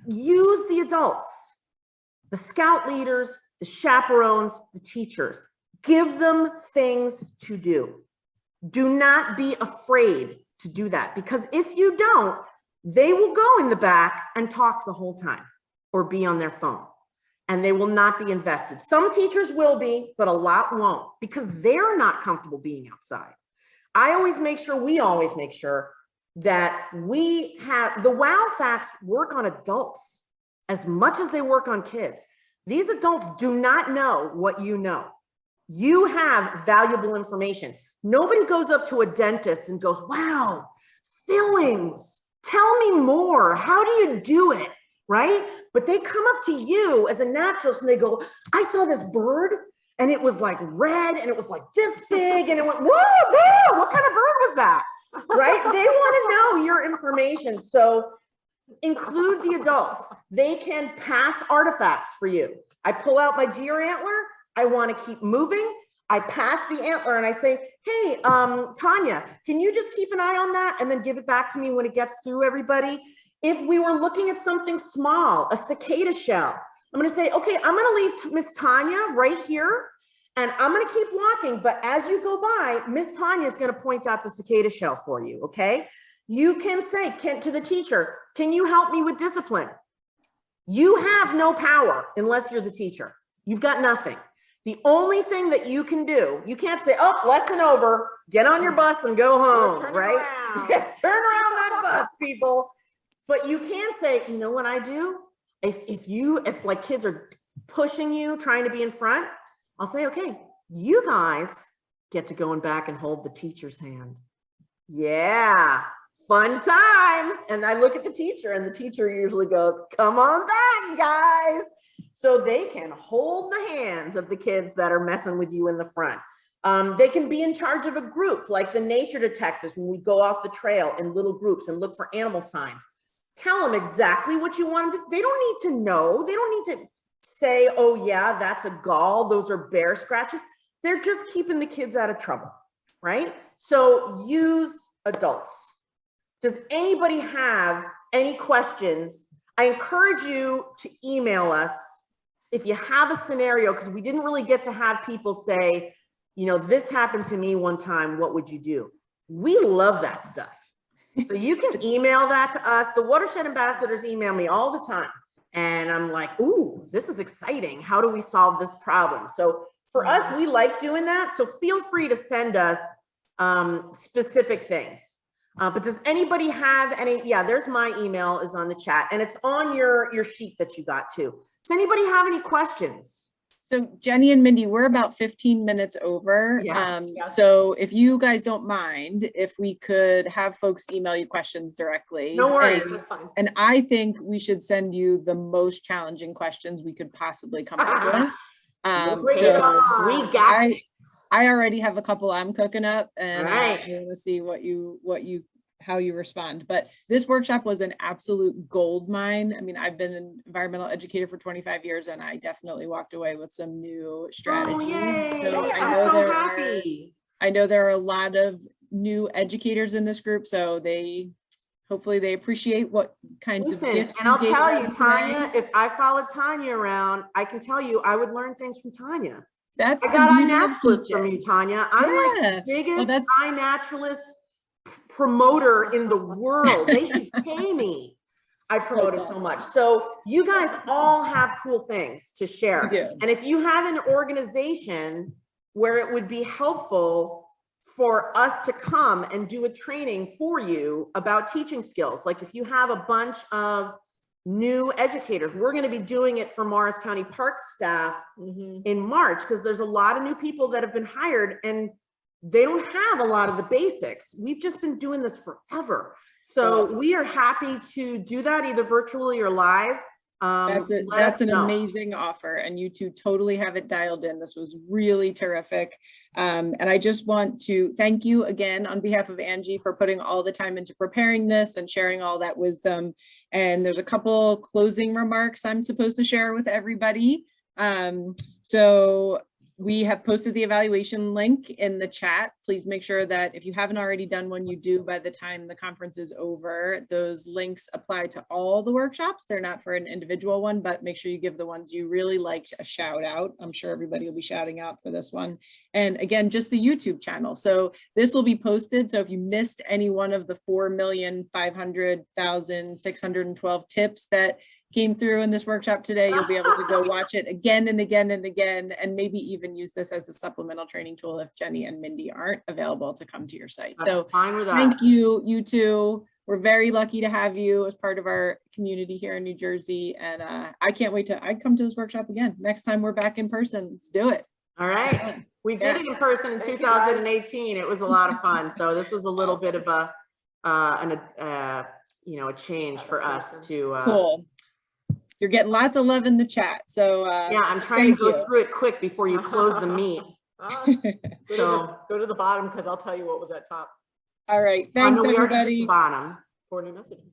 Speaker 2: Use the adults, the scout leaders, the chaperones, the teachers. Give them things to do. Do not be afraid to do that, because if you don't, they will go in the back and talk the whole time or be on their phone, and they will not be invested. Some teachers will be, but a lot won't, because they're not comfortable being outside. We always make sure that we have the wow facts work on adults as much as they work on kids. These adults do not know what you know. You have valuable information. Nobody goes up to a dentist and goes, wow, fillings, tell me more. How do you do it? Right? But they come up to you as a naturalist and they go, I saw this bird and it was like red and it was like this big and it went, whoa, whoa, what kind of bird was that? Right? They want to know your information. So include the adults. They can pass artifacts for you. I pull out my deer antler. I want to keep moving. I pass the antler and I say, hey, Tanya, can you just keep an eye on that and then give it back to me when it gets through everybody? If we were looking at something small, a cicada shell, I'm going to say, okay, I'm going to leave Miss Tanya right here and I'm going to keep walking. But as you go by, Miss Tanya is going to point out the cicada shell for you. Okay. You can say to the teacher, can you help me with discipline? You have no power unless you're the teacher. You've got nothing. The only thing that you can do, you can't say, oh, lesson over, get on your bus and go home, right? Yes, turn around that bus, people. But you can say, you know what I do? If like kids are pushing you, trying to be in front, I'll say, okay, you guys get to go in back and hold the teacher's hand. Yeah, fun times. And I look at the teacher and the teacher usually goes, come on back, guys. So they can hold the hands of the kids that are messing with you in the front. They can be in charge of a group like the nature detectives when we go off the trail in little groups and look for animal signs. Tell them exactly what you want them to. They don't need to know. They don't need to say, oh yeah, that's a gall. Those are bear scratches. They're just keeping the kids out of trouble, right? So use adults. Does anybody have any questions? I encourage you to email us if you have a scenario, because we didn't really get to have people say, you know, this happened to me one time, what would you do? We love that stuff. So you can email that to us. The Watershed Ambassadors email me all the time. And I'm like, ooh, this is exciting. How do we solve this problem? So for us, we like doing that. So feel free to send us specific things. But does anybody have any? Yeah, there's my email is on the chat and it's on your sheet that you got too. Does anybody have any questions?
Speaker 1: So Jenny and Mindy, we're about 15 minutes over.
Speaker 2: Yeah.
Speaker 1: So if you guys don't mind, if we could have folks email you questions directly.
Speaker 3: No worries, that's fine.
Speaker 1: And I think we should send you the most challenging questions we could possibly come up with. I already have a couple I'm cooking up and I want to see what you how you respond. But this workshop was an absolute gold mine. I mean, I've been an environmental educator for 25 years and I definitely walked away with some new strategies. So I know there are a lot of new educators in this group, so hopefully they appreciate what kinds of gifts.
Speaker 2: And I'll
Speaker 1: gave
Speaker 2: tell
Speaker 1: them
Speaker 2: you,
Speaker 1: today.
Speaker 2: Tanya, if I followed Tanya around, I can tell you, I would learn things from Tanya.
Speaker 1: That's
Speaker 2: I
Speaker 1: the
Speaker 2: got
Speaker 1: beauty of
Speaker 2: iNaturalist from
Speaker 1: teaching.
Speaker 2: you, Tanya. I'm like
Speaker 1: Yeah.
Speaker 2: the biggest
Speaker 1: Well, that's
Speaker 2: iNaturalist promoter in the world. They should pay me. I promoted so much. So you guys all have cool things to share.
Speaker 1: We do.
Speaker 2: And if you have an organization where it would be helpful for us to come and do a training for you about teaching skills, like if you have a bunch of new educators, we're going to be doing it for Morris County Park staff in March, because there's a lot of new people that have been hired and they don't have a lot of the basics. We've just been doing this forever. So we are happy to do that either virtually or live.
Speaker 1: That's an amazing offer, and you two totally have it dialed in. This was really terrific. And I just want to thank you again on behalf of Angie for putting all the time into preparing this and sharing all that wisdom. And there's a couple closing remarks I'm supposed to share with everybody. So we have posted the evaluation link in the chat. Please make sure that if you haven't already done one, you do by the time the conference is over. Those links apply to all the workshops. They're not for an individual one, but make sure you give the ones you really liked a shout out. I'm sure everybody will be shouting out for this one. And again, just the YouTube channel. So this will be posted. So if you missed any one of the 4,500,612 tips that came through in this workshop today, you'll be able to go watch it again and again and again, and maybe even use this as a supplemental training tool if Jenny and Mindy aren't available to come to your site. So
Speaker 2: fine with us.
Speaker 1: Thank you, you two. We're very lucky to have you as part of our community here in New Jersey. And I can't wait I'd come to this workshop again. Next time we're back in person, let's do it.
Speaker 2: All right. We did it in person in 2018. It was a lot of fun. So this was a little bit of a change for us to
Speaker 1: cool. You're getting lots of love in the chat. So
Speaker 2: yeah, I'm trying to go through it quick before you close the meet.
Speaker 3: So go to the bottom, because I'll tell you what was at top.
Speaker 1: All right. Thanks, everybody.
Speaker 2: Bottom.
Speaker 3: 4 new messages.